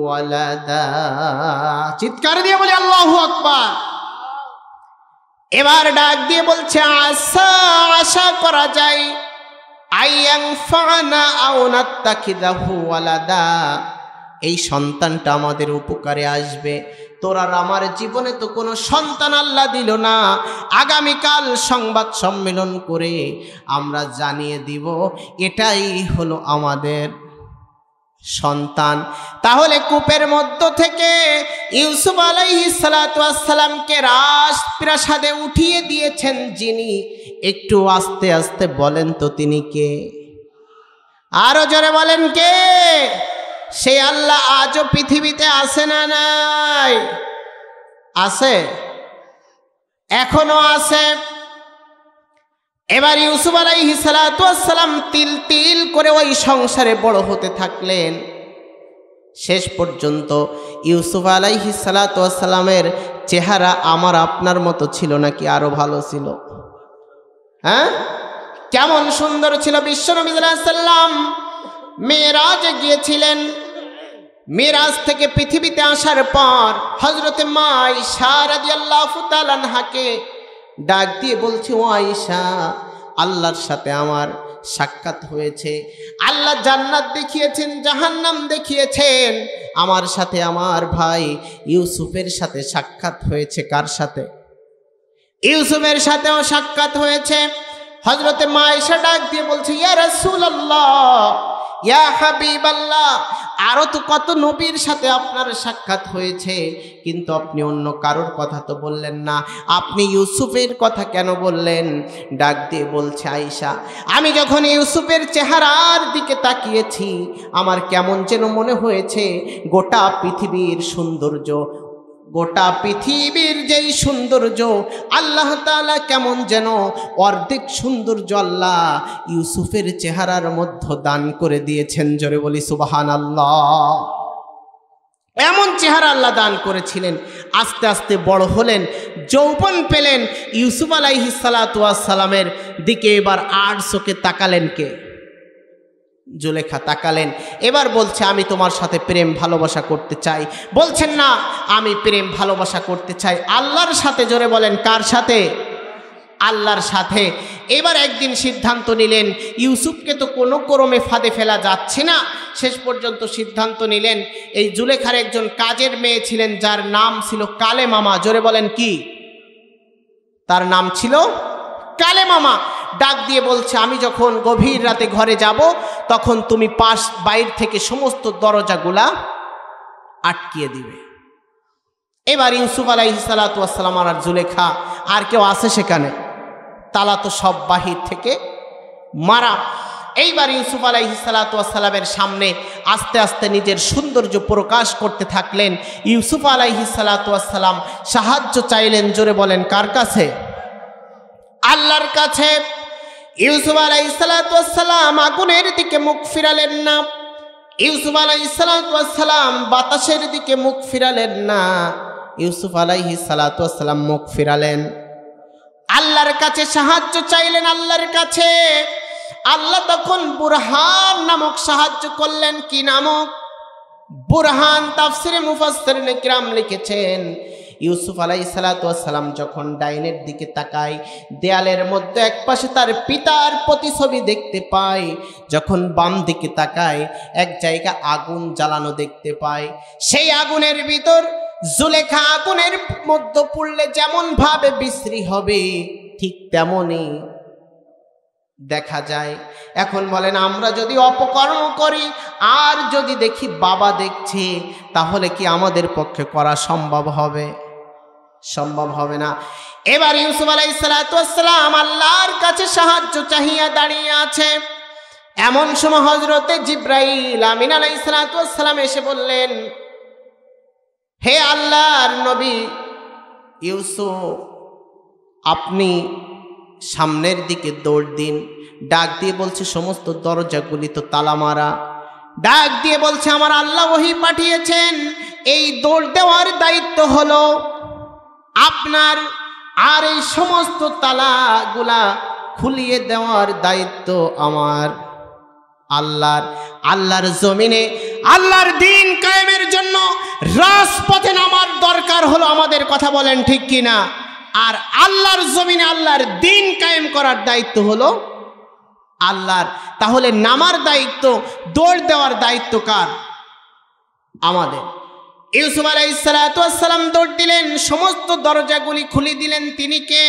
[SPEAKER 1] ওয়ালাদা। চিৎকার দিয়ে বলি আল্লাহু আকবার। এবার ডাক দিয়ে বলছে, আশা করা যায়, আইয়াং ফানা আও নাত্তাখিদাহু ওয়ালাদা, এই সন্তানটা আমাদের উপকারে আসবে। তোর আর আমার জীবনে তো কোনো সন্তান আল্লাহ দিল না, আগামীকাল সংবাদ সম্মেলন করে আমরা জানিয়ে দিব এটাই হলো আমাদের সন্তান। তাহলে কূপের মধ্য থেকে ইউসুফ আলাইহিস সালাতু ওয়াস সালামকে রাজপ্রাসাদে উঠিয়ে দিয়েছেন যিনি, একটু আস্তে আস্তে বলেন তো তিনি কে? আরো জোরে বলেন কে? সেই আল্লাহ আজও পৃথিবীতে আছে না নাই? আছে, এখনো আছে। এবার ইউসুফ আলাইহিস সালাতু ওয়াস সালাম তিল তিল করে ওই সংসারে বড় হতে থাকলেন। শেষ পর্যন্ত ইউসুফ আলাইহিস সালাতু ওয়াস সালামের চেহারা আমার আপনার মতো ছিল নাকি আরো ভালো ছিল? হ্যাঁ, কেমন সুন্দর ছিল! বিশ্বনবী সাল্লাল্লাহু আলাইহি সাল্লাম মেরাজে গিয়েছিলেন। মেরাজ থেকে পৃথিবীতে আসার পর হযরতে মা আয়েশা রাদিয়াল্লাহু তাআলা আনহাকে ডাক দিয়ে বলছে, ও আয়েশা, আল্লাহর সাথে আমার সাক্ষাৎ হয়েছে। আল্লাহ জান্নাত দেখিয়েছেন, জাহান্নাম দেখিয়েছেন। আমার সাথে আমার ভাই ইউসুফের সাথে সাক্ষাৎ হয়েছে। কার সাথে? ইউসুফের সাথেও সাক্ষাৎ হয়েছে। হযরতে মা আয়েশা ডাক দিয়ে বলছে, ইয়া রাসূলুল্লাহ, ইয়া হাবিবাল্লাহ, আরো তো কত নবীর সাথে আপনার সাক্ষাৎ হয়েছে, কিন্তু আপনি অন্য কারোর কথা তো বললেন না, আপনি ইউসুফের কথা কেন বললেন? ডাক দিয়ে বলছে, আয়েশা, আমি যখন ইউসুফের চেহারার দিকে তাকিয়েছি, আমার কেমন যেন মনে হয়েছে গোটা পৃথিবীর সৌন্দর্য, গোটা পৃথিবীর যেই সৌন্দর্য আল্লাহ তাআলা কেমন যেন অর্ধেক সৌন্দর্য আল্লাহ ইউসুফের চেহারার মধ্যে দান করে দিয়েছেন। জোরে বলি সুবহানাল্লাহ। এমন চেহারা আল্লাহ দান করেছিলেন। আস্তে আস্তে বড় হলেন, যৌবন পেলেন। ইউসুফ আলাইহিস সালাতু ওয়াস সালামের দিকে এবার আর চোখে তাকালেন কে? জুলেখা তাকালেন। এবার বলছে, আমি তোমার সাথে প্রেম ভালোবাসা করতে চাই। বলছেন না, আমি প্রেম ভালোবাসা করতে চাই আল্লাহর সাথে। জোরে বলেন, কার সাথে? আল্লাহর সাথে। এবার একদিন সিদ্ধান্ত নিলেন, ইউসুফকে তো কোনো ক্রমে ফাঁদে ফেলা যাচ্ছে না। শেষ পর্যন্ত সিদ্ধান্ত নিলেন, এই জুলেখার একজন কাজের মেয়ে ছিলেন যার নাম ছিল কালে মামা। জোরে বলেন কি? তার নাম ছিল কালে মামা। ডাক দিয়ে বলছে, আমি যখন গভীর রাতে ঘরে যাব, তখন তুমি পাশ বাইর থেকে সমস্ত দরজাগুলা আটকিয়ে দিবে। এবার ইউসুফ আলাইহিস সালাতু ওয়াস সালাম আর জুলেখা, আর কেউ আছে সেখানে? তালা তো সব বাহির থেকে মারা। এইবার ইউসুফ আলাইহিস সালাতু ওয়াস সালামের সামনে আস্তে আস্তে নিজের সৌন্দর্য প্রকাশ করতে থাকলেন। ইউসুফ আলাইহিস সালাতু ওয়াস সালাম সাহায্য চাইলেন। জোরে বলেন, কার কাছে? আল্লাহর কাছে। ইউসুফ আলাইহিস সালাতু ওয়াস সালাম আগুনের দিকে মুখ ফিরালেন না। ইউসুফ আলাইহিস সালাতু ওয়াস সালাম বাতাসের দিকে মুখ ফিরালেন না। ইউসুফ আলাইহিস সালাতু ওয়াস সালাম মুখ ফিরালেন আল্লাহর কাছে, সাহায্য চাইলেন আল্লাহর কাছে। আল্লাহ তখন বুরহান নামক সাহায্য করলেন। কি নামক? বুরহান। তাফসিরে মুফাসসিরিন কিরাম লিখেছেন, ইউসুফ আলাইহিস সালাতু ওয়াস সালাম যখন ডাইনের দিকে তাকায়, দেয়ালের মধ্যে একপাশে তার পিতার প্রতিছবি দেখতে পায়। যখন বাম দিকে তাকায়, এক জায়গা আগুন জ্বালানো দেখতে পায়। সেই আগুনের ভিতর জুলেখা আগুনের মধ্যে পড়লে যেমন ভাবে বিশ্রী হবে, ঠিক তেমনই দেখা যায়। এখন বলেন, আমরা যদি অপকর্ম করি আর যদি দেখি বাবা দেখছে, তাহলে কি আমাদের পক্ষে করা সম্ভব হবে? সম্ভব হবে না। এবার ইউসুফ আলাইহিস সালাতু ওয়াস সালাম আল্লাহর কাছে সাহায্য চাহিয়া দাঁড়িয়ে আছে। এমন সময় হযরতে জিবরাইল আমিন আলাইহিস সালাতু ওয়াস সালাম এসে বললেন, হে আল্লাহর নবী ইউসুফ, আপনি সামনের দিকে দৌড় দিন। ডাক দিয়ে বলছে সমস্ত দরজাগুলি তো তালা মারা। ডাক দিয়ে বলছে আমার আল্লাহ ওহী পাঠিয়েছেন, এই দৌড় দেওয়ার দায়িত্ব হলো আপনার, আর এই সমস্ত তালাগুলা খুলিয়ে দেওয়ার দায়িত্ব আমার। আল্লাহর জমিনে আল্লাহর দ্বীন কায়েমের জন্য রাজপথে নামার দরকার হলো আমাদের, কথা বলেন ঠিক কিনা? আর আল্লাহর জমিনে আল্লাহর দ্বীন কায়েম করার দায়িত্ব হলো আল্লাহর। তাহলে নামার দায়িত্ব, দৌড় দেওয়ার দায়িত্ব কার? আমাদের। ইউসুফ আলাইহিস সালাতু ওয়াস সালাম দৌড় দিলেন, সমস্ত দরজাগুলি খুলে দিলেন। তিনি কে?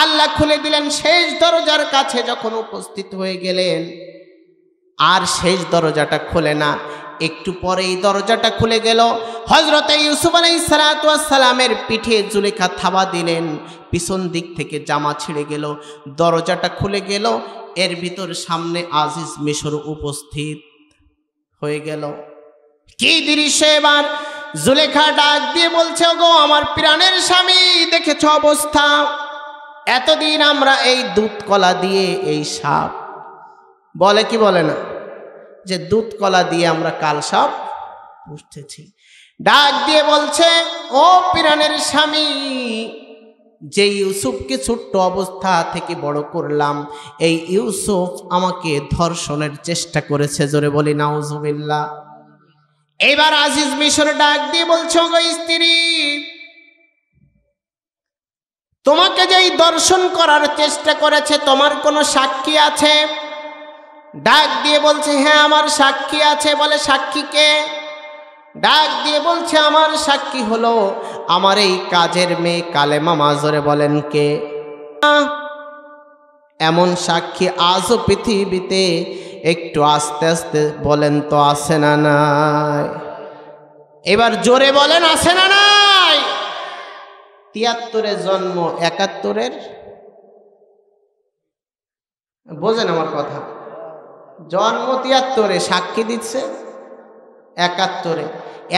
[SPEAKER 1] আল্লাহ খুলে দিলেন। শেষ দরজার কাছে যখন উপস্থিত হয়ে গেলেন, আর শেষ দরজাটা খুলে না, একটু পরেই দরজাটা খুলে গেল। হযরতে ইউসুফ আলাইহিস সালাতু ওয়াস সালামের পিঠে জুলেখা থাবা দিলেন, পিছন দিক থেকে জামা ছিঁড়ে গেল, দরজাটা খুলে গেল। এর ভিতর সামনে আজিজ মিশর উপস্থিত হয়ে গেল। কি দৃশ্য! এবার জুলেখা ডাক দিয়ে বলছে, ওগো আমার প্রাণের স্বামী, দেখেছ অবস্থা? এতদিন আমরা এই দুধ কলা দিয়ে, এই সাপ বলে কি বলে না, যে দুধ কলা দিয়ে আমরা কাল সাপ পুষতেছি। ডাক দিয়ে বলছে, ও প্রাণের স্বামী, যে ইউসুফকে ছোট্ট অবস্থা থেকে বড় করলাম, এই ইউসুফ আমাকে ধর্ষণের চেষ্টা করেছে। জোরে বলি নাউজুবিল্লাহ। এবার আজিজ মিশর ডাক দিয়ে বলছে, ওগো স্ত্রী, তোমাকে যেই দর্শন করার চেষ্টা করেছে তোমার কোনো সাক্ষী আছে? ডাক দিয়ে বলছে, হ্যাঁ আমার সাক্ষী আছে। বলে, সাক্ষী কে? ডাক দিয়ে বলছে, আমার সাক্ষী হলো আমার এই কাজের মেয়ে কালেমা মা। জোরে বলেন কে? এমন সাক্ষী আজও পৃথিবীতে, একটু আস্তে আস্তে বলেন তো আছে না নাই? এবার জোরে বলেন আছে না নাই? ৭৩ জন্ম, ৭১ বোঝেন আমার কথা? জন্ম ৭৩, সাক্ষী দিচ্ছে ৭১।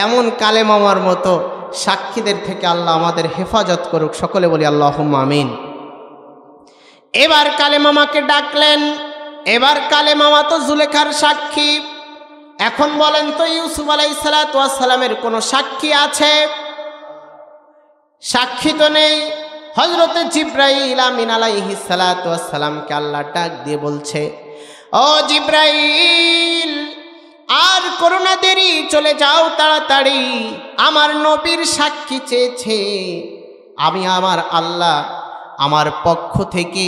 [SPEAKER 1] এমন কালেমামার মতো সাক্ষীদের থেকে আল্লাহ আমাদের হেফাজত করুক। সকলে বলি আল্লাহুম্মা আমিন। এবার কালেমামাকে ডাকলেন। এবার কালেমামা তো জুলেখার সাক্ষী। এখন বলেন তো, ইউসুফ আলাইহিস সালাতু ওয়াস সালামের কোনো সাক্ষী আছে? সাক্ষী তো নেই। হযরতে জিবরাইল আমিন আলাইহিস সালাতু ওয়াস সালামকে আল্লাহ ডাক দিয়ে বলছে, ও জিবরাইল, আর করোনা দেরি, চলে যাও তাড়াতাড়ি। আমার নবীর সাক্ষী চেয়েছে, আমি আমার আল্লাহ আমার পক্ষ থেকে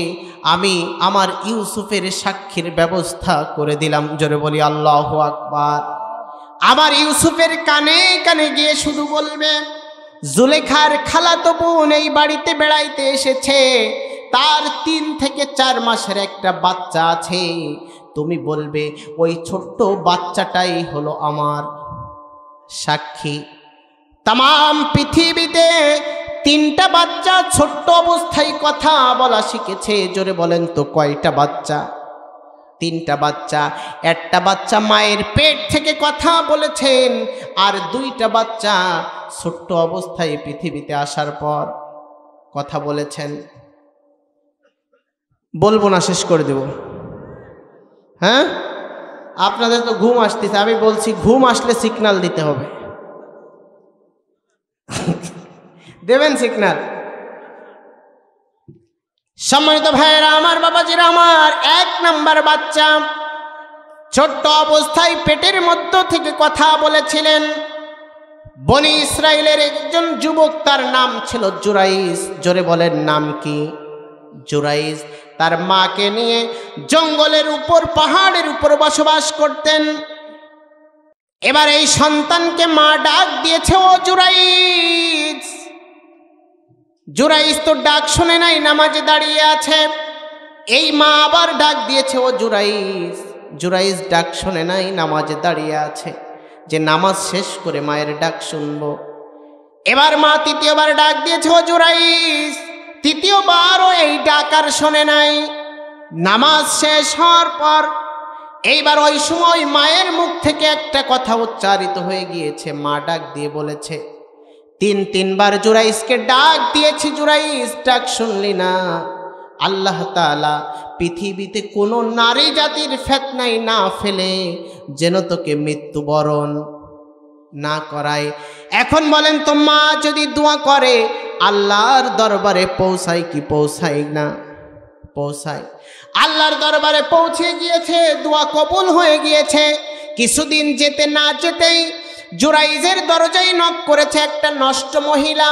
[SPEAKER 1] আমি আমার ইউসুফের সাক্ষীর ব্যবস্থা করে দিলাম। জোরে বলি আল্লাহু আকবার। আমার ইউসুফের কানে কানে গিয়ে শুধু বলবে, জুলেখার খালাতো বোন এই বাড়িতে বেড়াইতে এসেছে, তার ৩ থেকে ৪ মাসের একটা বাচ্চা আছে। তুমি বলবে ওই ছোট্ট বাচ্চাটাই হলো আমার সাক্ষী। তাম পৃথিবীতে ৩টা বাচ্চা ছোট্ট অবস্থায় কথা বলা শিখেছে। জোরে বলেন তো কয়টা বাচ্চা? ৩টা বাচ্চা। একটা বাচ্চা মায়ের পেট থেকে কথা বলেছেন, আর 2টা বাচ্চা ছোট্ট অবস্থায় পৃথিবীতে আসার পর কথা বলেছেন। বলবো না, শেষ করে দেব। হ্যাঁ, আপনাদের তো ঘুম আসতেছে, আমি বলছি ঘুম আসলে সিগন্যাল দিতে হবে। দেবেন সিগন্যাল? সম্মানিত ভাইয়েরা আমার, বাবাজিরা আমার, ১ নাম্বার বাচ্চা ছোট্ট অবস্থায় পেটের মধ্য থেকে কথা বলেছিলেন। বনি ইসরায়েলের একজন যুবক, তার নাম ছিল জুরাইজ। জোরে বলেন নাম কি? জুরাইজ। তার মাকে নিয়ে জঙ্গলের উপর, পাহাড়ের উপর বসবাস করতেন। এবার এই সন্তানকে মা ডাক দিয়েছে, ও জুরাইজ। জুরাইজ তো ডাক শুনে নাই, নামাজে দাঁড়িয়ে আছে। এই মা আবার ডাক দিয়েছে, ও জুরাইজ। জুরাইজ ডাক শুনে নাই, নামাজে দাঁড়িয়ে আছে, যে নামাজ শেষ করে মায়ের ডাক শুনবো। এবার মা ৩য়বার ডাক দিয়েছে, ও জুরাইজ। ৩য়বারও এই ডাক আর শোনে নাই। নামাজ শেষ হওয়ার পর এইবার ওই সময় মায়ের মুখ থেকে একটা কথা উচ্চারিত হয়ে গিয়েছে। মা ডাক দিয়ে বলেছে, তিনবার জুরাইজকে ডাক দিয়েছি, জুরাইজ ডাক শুনলি না? আল্লাহ তাআলা পৃথিবীতে কোনো নারী জাতির ফিতনায় না ফেলে যেন তোকে মৃত্যুবরণ না করায়। এখন বলেন তো, মা যদি দোয়া করে আল্লাহর দরবারে পৌঁছায় কি পৌঁছায় না? পৌঁছায়। আল্লাহর দরবারে পৌঁছে গিয়েছে, দোয়া কবুল হয়ে গিয়েছে। কিছুদিন যেতে না যেতেই জুরাইজের দরজায় নক করেছে একটা নষ্ট মহিলা।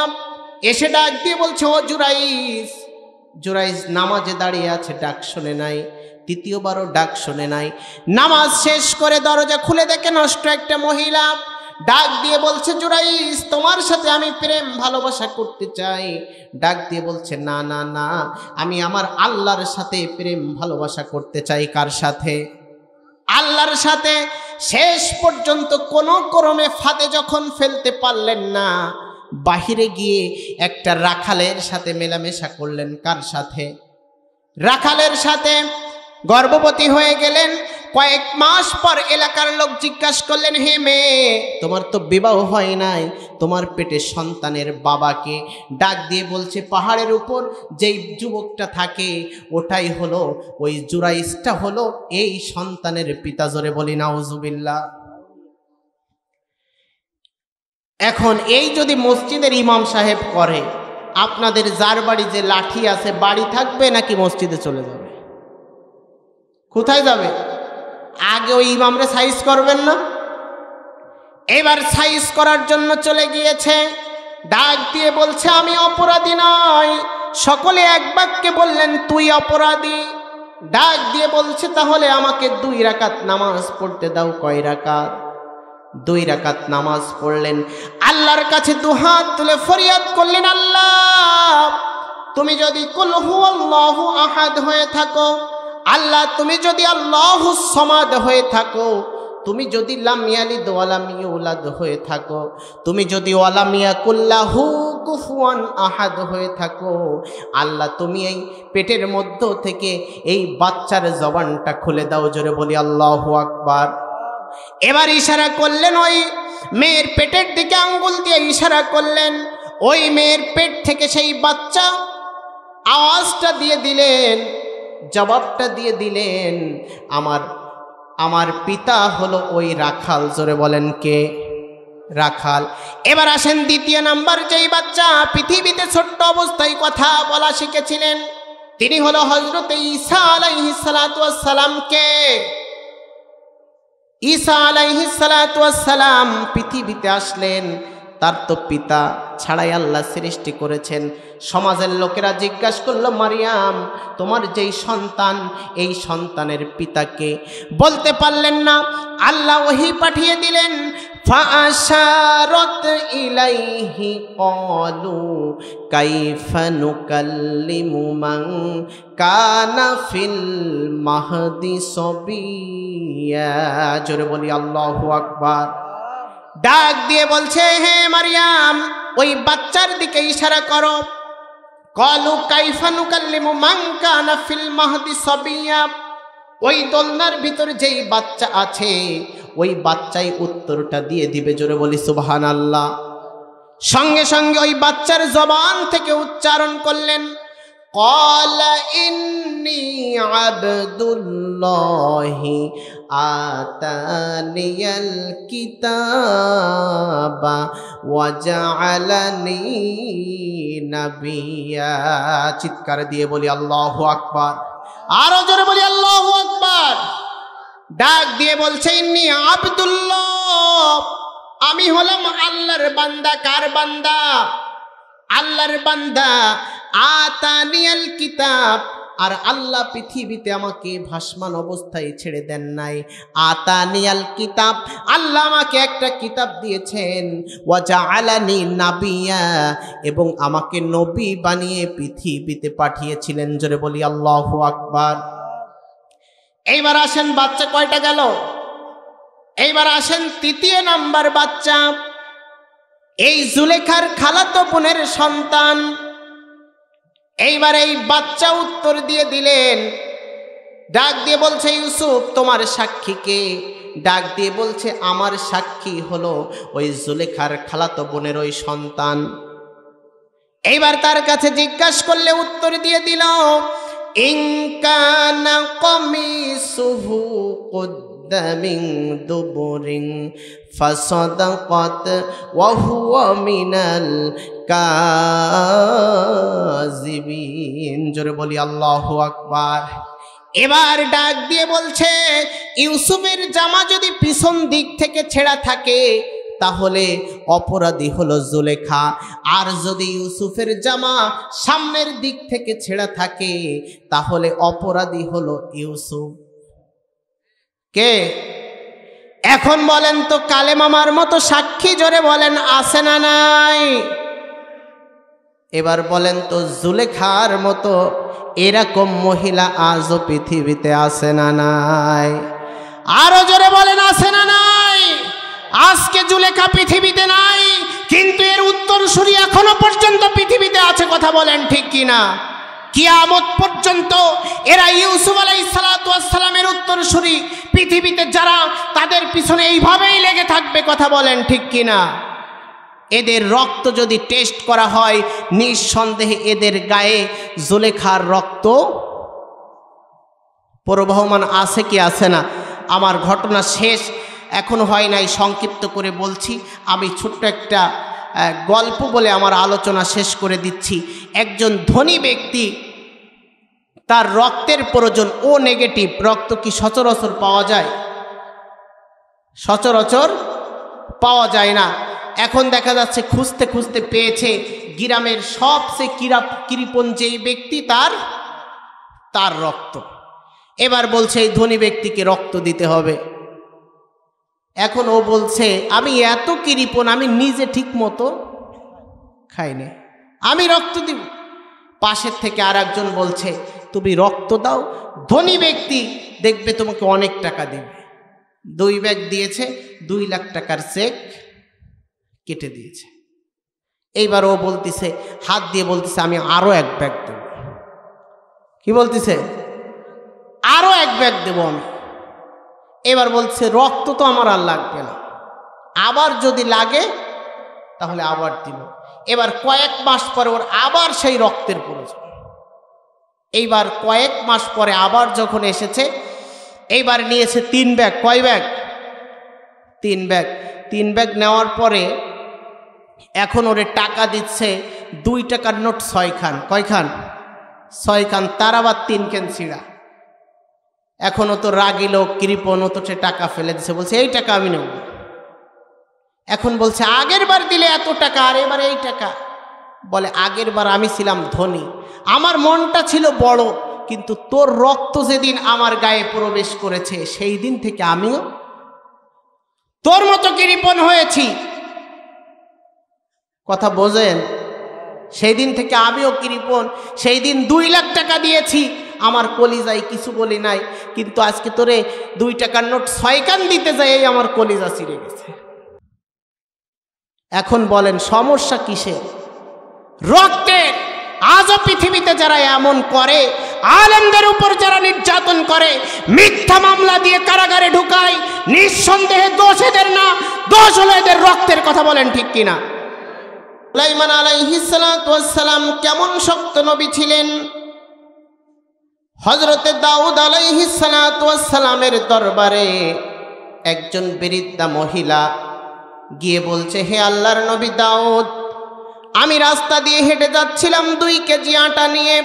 [SPEAKER 1] এসে ডাক দিয়ে বলছে, ও জুরাইজ। জুরাইজ নামাজে দাঁড়িয়ে আছে, ডাক শুনে নাই। তৃতীয়বারও ডাক শুনে নাই। নামাজ শেষ করে দরজা খুলে দেখে নষ্ট একটা মহিলা। ডাক দিয়ে বলছে, জুরাইজ তোমার সাথে আমি প্রেম ভালোবাসা করতে চাই। ডাক দিয়ে বলছে, না না না, আমি আমার আল্লাহর সাথে প্রেম ভালোবাসা করতে চাই। কার সাথে? আল্লাহর সাথে। শেষ পর্যন্ত কোনো ক্রমে ফাঁদে যখন ফেলতে পারলেন না, বাহিরে গিয়ে একটা রাখালের সাথে মেলামেশা করলেন। কার সাথে? রাখালের সাথে। গর্ভবতী হয়ে গেলেন। কয়েক মাস পর এলাকার লোক জিজ্ঞাসা করলেন, হে মেয়ে, তোমার তো বিবাহ হয় নাই, তোমার পেটে সন্তানের বাবাকে? ডাক দিয়ে বলছে, পাহাড়ের উপর যেই যুবকটা থাকে ওটাই হলো, ওই জুরাইজটা হলো এই সন্তানের পিতা। জোরে বলি নাউজুবিল্লাহ। এখন এই যদি মসজিদের ইমাম সাহেব করে, আপনাদের যার বাড়ি যে লাঠি আছে বাড়ি থাকবে নাকি মসজিদে চলে যাবে? কোথায় যাবে? আগে ওই ইমামরে সাইজ করবেন না? এবার সাইজ করার জন্য চলে গিয়েছে। ডাক দিয়ে বলছে, আমি অপরাধী নয়। সকলে এক বাক্যে বললেন, তুই অপরাধী। ডাক দিয়ে বলছে, তাহলে আমাকে 2 রাকাত নামাজ পড়তে দাও। কয় রাকাত? 2 রাকাত নামাজ পড়লেন। আল্লাহর কাছে দুহাত তুলে ফরিয়াদ করলেন, আল্লাহ তুমি যদি কুল হুয়াল্লাহু আহাদ হয়ে থাকো, আল্লাহ তুমি যদি আল্লাহুস সামাদ হয়ে থাকো, তুমি যদি লাম ইয়ালিদ ওয়া লাম ইউলাদ হয়ে থাকো, তুমি যদি ওয়া লাম ইয়াকুল লাহু কুফুয়ান আহাদ হয়ে থাকো, আল্লাহ তুমি এই পেটের মধ্য থেকে এই বাচ্চার জবানটা খুলে দাও। জোরে বলি আল্লাহু আকবার। এবার ইশারা করলেন, ওই মেয়ের পেটের দিকে আঙ্গুল দিয়ে ইশারা করলেন। ওই মেয়ের পেট থেকে সেই বাচ্চা আওয়াজটা দিয়ে দিলেন, জবাবটা দিয়ে দিলেন, আমার পিতা হলো ওই রাখাল। জোরে বলেন কে? রাখাল। এবার আসেন দ্বিতীয় নাম্বার, যেই বাচ্চা পৃথিবীতে ছোট্ট অবস্থায় কথা বলা শিখেছিলেন, তিনি হলো হযরত ঈসা আলাইহিস সালাতু ওয়াস সালাম। কে? ঈসা আলাইহিস সালাতু ওয়াস সালাম পৃথিবীতে আসলেন, তার তো পিতা ছাড়াই আল্লাহ সৃষ্টি করেছেন। সমাজের লোকেরা জিজ্ঞাসা করলো, মারিয়াম তোমার যেই সন্তান, এই সন্তানের পিতাকে? বলতে পারলেন না। আল্লাহ ওহী পাঠিয়ে দিলেন, ফাআশারাত ইলাইহি ক্বালু কাইফা নুকাল্লিমু মান কানা ফিল মাহদি সাবিয়া। জোরে বলি আল্লাহু আকবার। ডাক দিয়ে বলছে, হে মারিয়াম ওই বাচ্চার দিকে ইশারা করো। ক্বালু কাইফা নুকাল্লিমু মান কানা ফিল মাহদি সাবিয়া। ওই দোলনার ভিতর যেই বাচ্চা আছে ওই বাচ্চাই উত্তরটা দিয়ে দিবে। জোরে বলি সুবহানাল্লাহ। সঙ্গে সঙ্গে ওই বাচ্চার জবান থেকে উচ্চারণ করলেন, ক্বালা ইন্নী আবদুল্লাহি আতানিয়াল কিতাবা ওয়া জাআলানি নাবিয়্যা। চিৎকার দিয়ে বলি আল্লাহু আকবার। আরো জোরে বলি আল্লাহু আকবার। ডাক দিয়ে বলছে, ইন্নী আবদুল্লাহ, আমি হলাম আল্লাহর বান্দা। কার বান্দা? আল্লাহর বান্দা। আতানিয়াল কিতাব, আর আল্লাহ পৃথিবীতে আমাকে ভাসমান অবস্থায় ছেড়ে দেন নাই। আতানিয়াল কিতাব, আল্লাহ আমাকে একটা কিতাব দিয়েছেন। ওয়া জাআলানি নাবিয়্যা, এবং আমাকে নবী বানিয়ে পৃথিবীতে পাঠিয়েছিলেন। জোরে বলি আল্লাহু আকবার। এইবার আসেন, বাচ্চা কয়টা গেল? এইবার আসেন তৃতীয় নাম্বার বাচ্চা, এই জুলেখার খালাতো বোনের সন্তান। এইবার এই বাচ্চা উত্তর দিয়ে দিলেন, ডাক দিয়ে বলছে ইউসুফ তোমার সাক্ষী কে? ডাক দিয়ে বলছে আমার সাক্ষী হলো ওই জুলেখার খালাতো বোনের ওই সন্তান। এইবার তার কাছে জিজ্ঞাসা করলে উত্তর দিয়ে দিল ইন কানা কমিসুহু কুদ্দা মিন দুবুরিন ফাসাদাকাত ওয়া হুয়া মিনাল কাযিবিন। জোরে বলি আল্লাহু আকবার। এবার ডাক দিয়ে বলছে ইউসুফের জামা যদি পিছন দিক থেকে ছেঁড়া থাকে তাহলে অপরাধী হলো জুলেখা, আর যদি ইউসুফের জামা সামনের দিক থেকে ছেঁড়া থাকে তাহলে অপরাধী হলো ইউসুফ। কে? এখন বলেন তো কালেমামার মতো সাক্ষী জোরে বলেন আছে না নাই? এবার বলেন তো জুলেখার মতো এরকম মহিলা আজও পৃথিবীতে আছে না নাই? আরো জোরে বলেন আছে না নাই? আজকে জুলেখা পৃথিবীতে নাই, কিন্তু এর উত্তরসূরি এখনো পর্যন্ত পৃথিবীতে আছে। কথা বলেন ঠিক কিনা? কিয়ামত পর্যন্ত এরা ইউসুফ আলাইহিস সালাতু ওয়াস সালামের উত্তরসূরি পৃথিবীতে যারা, তাদের পিছনে এইভাবেই লেগে থাকবে। কথা বলেন ঠিক কিনা? এদের রক্ত যদি টেস্ট করা হয় নিঃসন্দেহে এদের গায়ে জুলেখার রক্ত প্রবহমান আছে কি আছে না? আমার ঘটনা শেষ এখন হয় নাই, সংক্ষিপ্ত করে বলছি। আমি ছোট্ট একটা গল্প বলে আমার আলোচনা শেষ করে দিচ্ছি। একজন ধনী ব্যক্তি, তার রক্তের প্রয়োজন ও নেগেটিভ রক্ত কি সচরাচর পাওয়া যায়? সচরাচর পাওয়া যায় না। এখন দেখা যাচ্ছে খুঁজতে খুঁজতে পেয়েছে গ্রামের সবচেয়ে কৃপণ যেই ব্যক্তি তার রক্ত। এবার বলছে এই ধনী ব্যক্তিকে রক্ত দিতে হবে। এখন ও বলছে আমি এত কৃপণ, আমি নিজে ঠিক মতো খাইনি, আমি রক্ত দিব। পাশের থেকে আর একজন বলছে তুমি রক্ত দাও, ধনী ব্যক্তি দেখবে তোমাকে অনেক টাকা দেবে। 2 ব্যাগ দিয়েছে, 2 লাখ টাকার চেক কেটে দিয়েছে। এইবার ও বলতেছে, হাত দিয়ে বলতেছে আমি আরো 1 ব্যাগ দেব। কি বলতেছে? আরো 1 ব্যাগ দেব আমি। এবার বলছে রক্ত তো আমার আর লাগবে না, আবার যদি লাগে তাহলে আবার দিব। এবার কয়েক মাস পরে ওর আবার সেই রক্তের প্রয়োজন। এইবার কয়েক মাস পরে আবার যখন এসেছে, এইবার নিয়েছে 3 ব্যাগ। কয় ব্যাগ? 3 ব্যাগ। 3 ব্যাগ নেওয়ার পরে এখন ওরে টাকা দিচ্ছে 2 টাকার নোট 6 খান। কয় খান? 6 খান। তার আবার 3 খান ছিঁড়া। এখনও তো রাগী লোক, কৃপণ, ও তো সে টাকা ফেলে দিছে, বলছে এই টাকা আমি নেব। এখন বলছে আগের বার দিলে এত টাকা আর এবার এই টাকা। বলে আগের বার আমি ছিলাম ধনী, আমার মনটা ছিল বড়, কিন্তু তোর রক্ত যেদিন আমার গায়ে প্রবেশ করেছে সেই দিন থেকে আমিও তোর মতো কৃপণ হয়েছি। কথা বোঝেন? সেই দিন থেকে আমিও কৃপণ। সেই দিন 2 লাখ টাকা দিয়েছি, আমার কলিজায় কিছু বলি নাই, কিন্তু আজকে তোরে 2 টাকার নোট 6 খান দিতে যাই আমার কলিজা ছিঁড়ে গেছে। এখন বলেন সমস্যা কিসে? রক্তের। আজও পৃথিবীতে যারা এমন করে, আলেমদের উপর যারা নির্যাতন করে, মিথ্যা মামলা দিয়ে কারাগারে ঢুকায়, নিঃসন্দেহে দোষ এদের না, দোষ হলো এদের রক্তের। কথা বলেন ঠিক কিনা? সুলাইমান আলাইহিস সালাতু ওয়াস সালাম কেমন শক্ত নবী ছিলেন। হযরতে দাউদ আলাইহিস সালাতু ওয়াস সালামের দরবারে একজন বৃদ্ধা মহিলা গিয়ে বলছে, হে আল্লাহর নবী দাউদ, আমি রাস্তা দিয়ে হেঁটে যাচ্ছিলাম 2 কেজি আটা নিয়ে,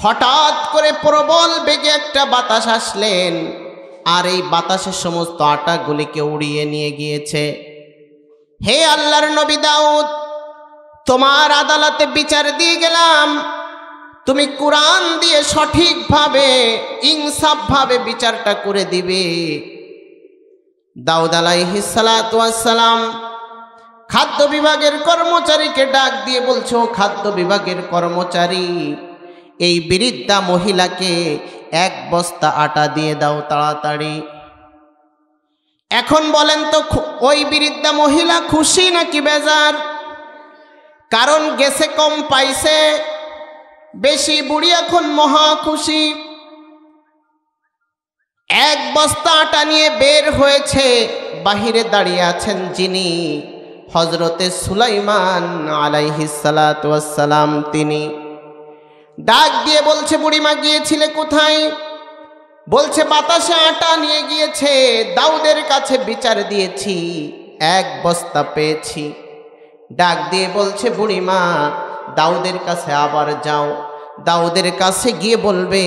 [SPEAKER 1] হঠাৎ করে প্রবল বেগে একটা বাতাস আসলেন, আর এই বাতাসের সমস্ত আটাগুলিকে উড়িয়ে নিয়ে গিয়েছে। হে আল্লাহর নবী দাউদ, তোমার আদালতে বিচার দিয়ে গেলাম, তুমি কোরআন দিয়ে সঠিকভাবে ইনসাফভাবে বিচারটা করে দিবে। দাউদ আলাইহিস সালাতু ওয়াস সালাম খাদ্য বিভাগের কর্মচারীকে ডাক দিয়ে বলছো, খাদ্য বিভাগের কর্মচারী, এই বৃদ্ধা মহিলাকে 1 বস্তা আটা দিয়ে দাও তাড়াতাড়ি। এখন বলেন তো ওই বৃদ্ধা মহিলা খুশি নাকি বেজার? কারণ গেছে কম পাইছে বেশি, বুড়ি এখন মহা খুশি। এক বস্তা আটা নিয়ে বের হয়েছে। বাহিরে দাঁড়িয়ে আছেন যিনি, হযরতে সুলাইমান আলাইহিস সালাতু ওয়াস সালাম। তিনি ডাক দিয়ে বলছে, বুড়িমা গিয়েছিলে কোথায়? বলছে, বাতাসে আটা নিয়ে গিয়েছে, দাউদের কাছে বিচার দিয়েছি, এক বস্তা পেয়েছি। ডাক দিয়ে বলছে, বুড়িমা দাউদের কাছে আবার যাও, দাউদের কাছে গিয়ে বলবে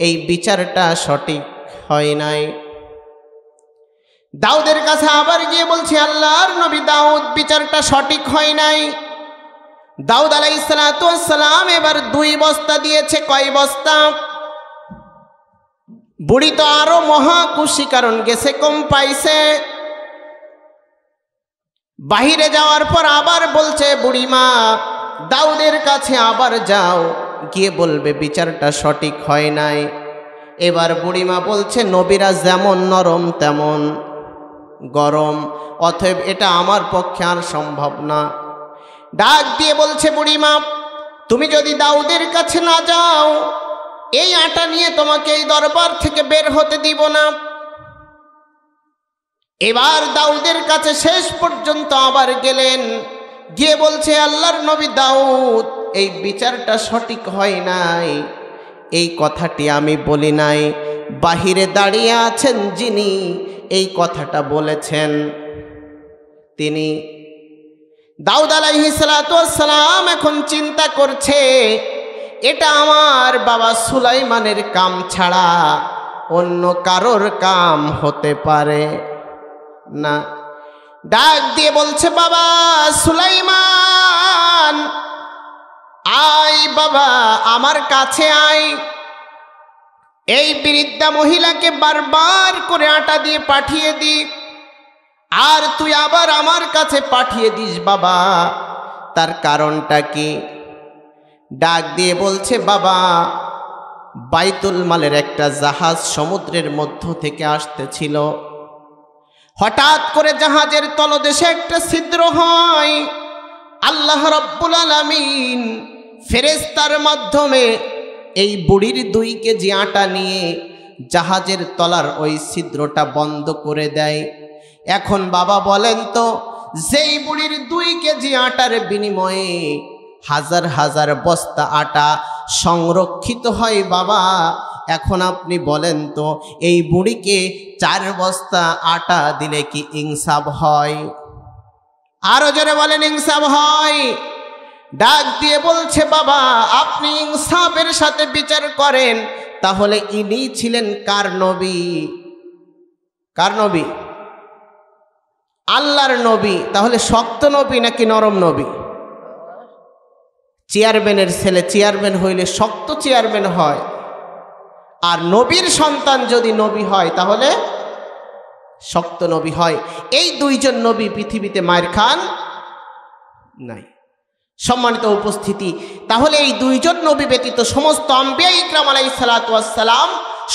[SPEAKER 1] এই বিচারটা সঠিক হয় নাই। দাউদের কাছে আবার গিয়ে বলছে, আল্লাহর নবী দাউদ, বিচারটা সঠিক হয় নাই। দাউদ আলাইহিস সালাতু ওয়াস সালাম এবার 2 বস্তা দিয়েছে। কয় বস্তা? বুড়ি তো আরো মহা খুশি, কারণ গেছে কম পাইছে। বাহিরে যাওয়ার পর আবার বলছে, বুড়িমা দাউদের কাছে আবার যাও, গিয়ে বলবে বিচারটা সঠিক হয় নাই। এবার বুড়িমা বলছে, নবীরা যেমন নরম তেমন গরম, অতএব এটা আমার পক্ষে আর সম্ভব না। ডাক দিয়ে বলছে, বুড়িমা তুমি যদি দাউদের কাছে না যাও, এই আটা নিয়ে তোমাকে এই দরবার থেকে বের হতে দিব না। এবার দাউদের কাছে শেষ পর্যন্ত আবার গেলেন, গিয়ে বলছে, আল্লাহর নবী দাউদ, এই বিচারটা সঠিক হয় নাই, এই কথাটি আমি বলি নাই, বাহিরে দাঁড়িয়ে আছেন যিনি এই কথাটা বলেছেন তিনি। দাউদ আলাইহিস সালাতু ওয়াস সালাম এখন চিন্তা করছে, এটা আমার বাবা সুলাইমানের কাম ছাড়া অন্য কারোর কাম হতে পারে না। ডাক দিয়ে বলছে, বাবা সুলাইমান, আয় বাবা আমার কাছে আয়। এই বৃদ্ধা মহিলাকে বারবার করে আটা দিয়ে পাঠিয়ে দি, আর তুই আবার আমার কাছে পাঠিয়ে দিস বাবা, তার কারণটা কি? ডাক দিয়ে বলছে, বাবা বাইতুল মালের একটা জাহাজ সমুদ্রের মধ্য থেকে আসতেছিল, হঠাৎ করে জাহাজের তলদেশে একটা ছিদ্র হয়। আল্লাহ রাব্বুল আলামিন ফেরেশতার মাধ্যমে এই বুড়ির 2 কেজি আটা নিয়ে জাহাজের তলার ওই ছিদ্রটা বন্ধ করে দেয়। এখন বাবা বলেন তো, যেই বুড়ির 2 কেজি আটার বিনিময়ে হাজার হাজার বস্তা আটা সংরক্ষিত হয় বাবা, এখন আপনি বলেন তো এই বুড়িকে 4 বস্তা আটা দিলে কি ইনসাফ হয়? আরো জোরে বলেন, ইনসাফ হয়? ডাক দিয়ে বলছে, বাবা আপনি ইনসাফের সাথে বিচার করেন, তাহলে ইনি ছিলেন কার নবী? কার নবী? আল্লাহর নবী। তাহলে শক্ত নবী নাকি নরম নবী? চেয়ারম্যানের ছেলে চেয়ারম্যান হইলে শক্ত চেয়ারম্যান হয়, আর নবীর সন্তান যদি নবী হয় তাহলে শক্ত নবী হয়। এই 2 জন নবী পৃথিবীতে মায়ের খান নাই। সম্মানিত উপস্থিতি, তাহলে এই 2 জন নবী ব্যতীত সমস্ত আম্বিয়া ইকরাম আলাইহিস সালাতু ওয়াস সালাম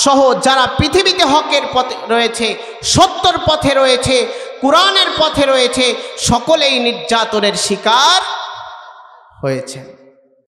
[SPEAKER 1] সহ যারা পৃথিবীতে হকের পথে রয়েছে, সত্যর পথে রয়েছে, কোরআনের পথে রয়েছে, সকলেই নির্যাতনের শিকার হয়েছে।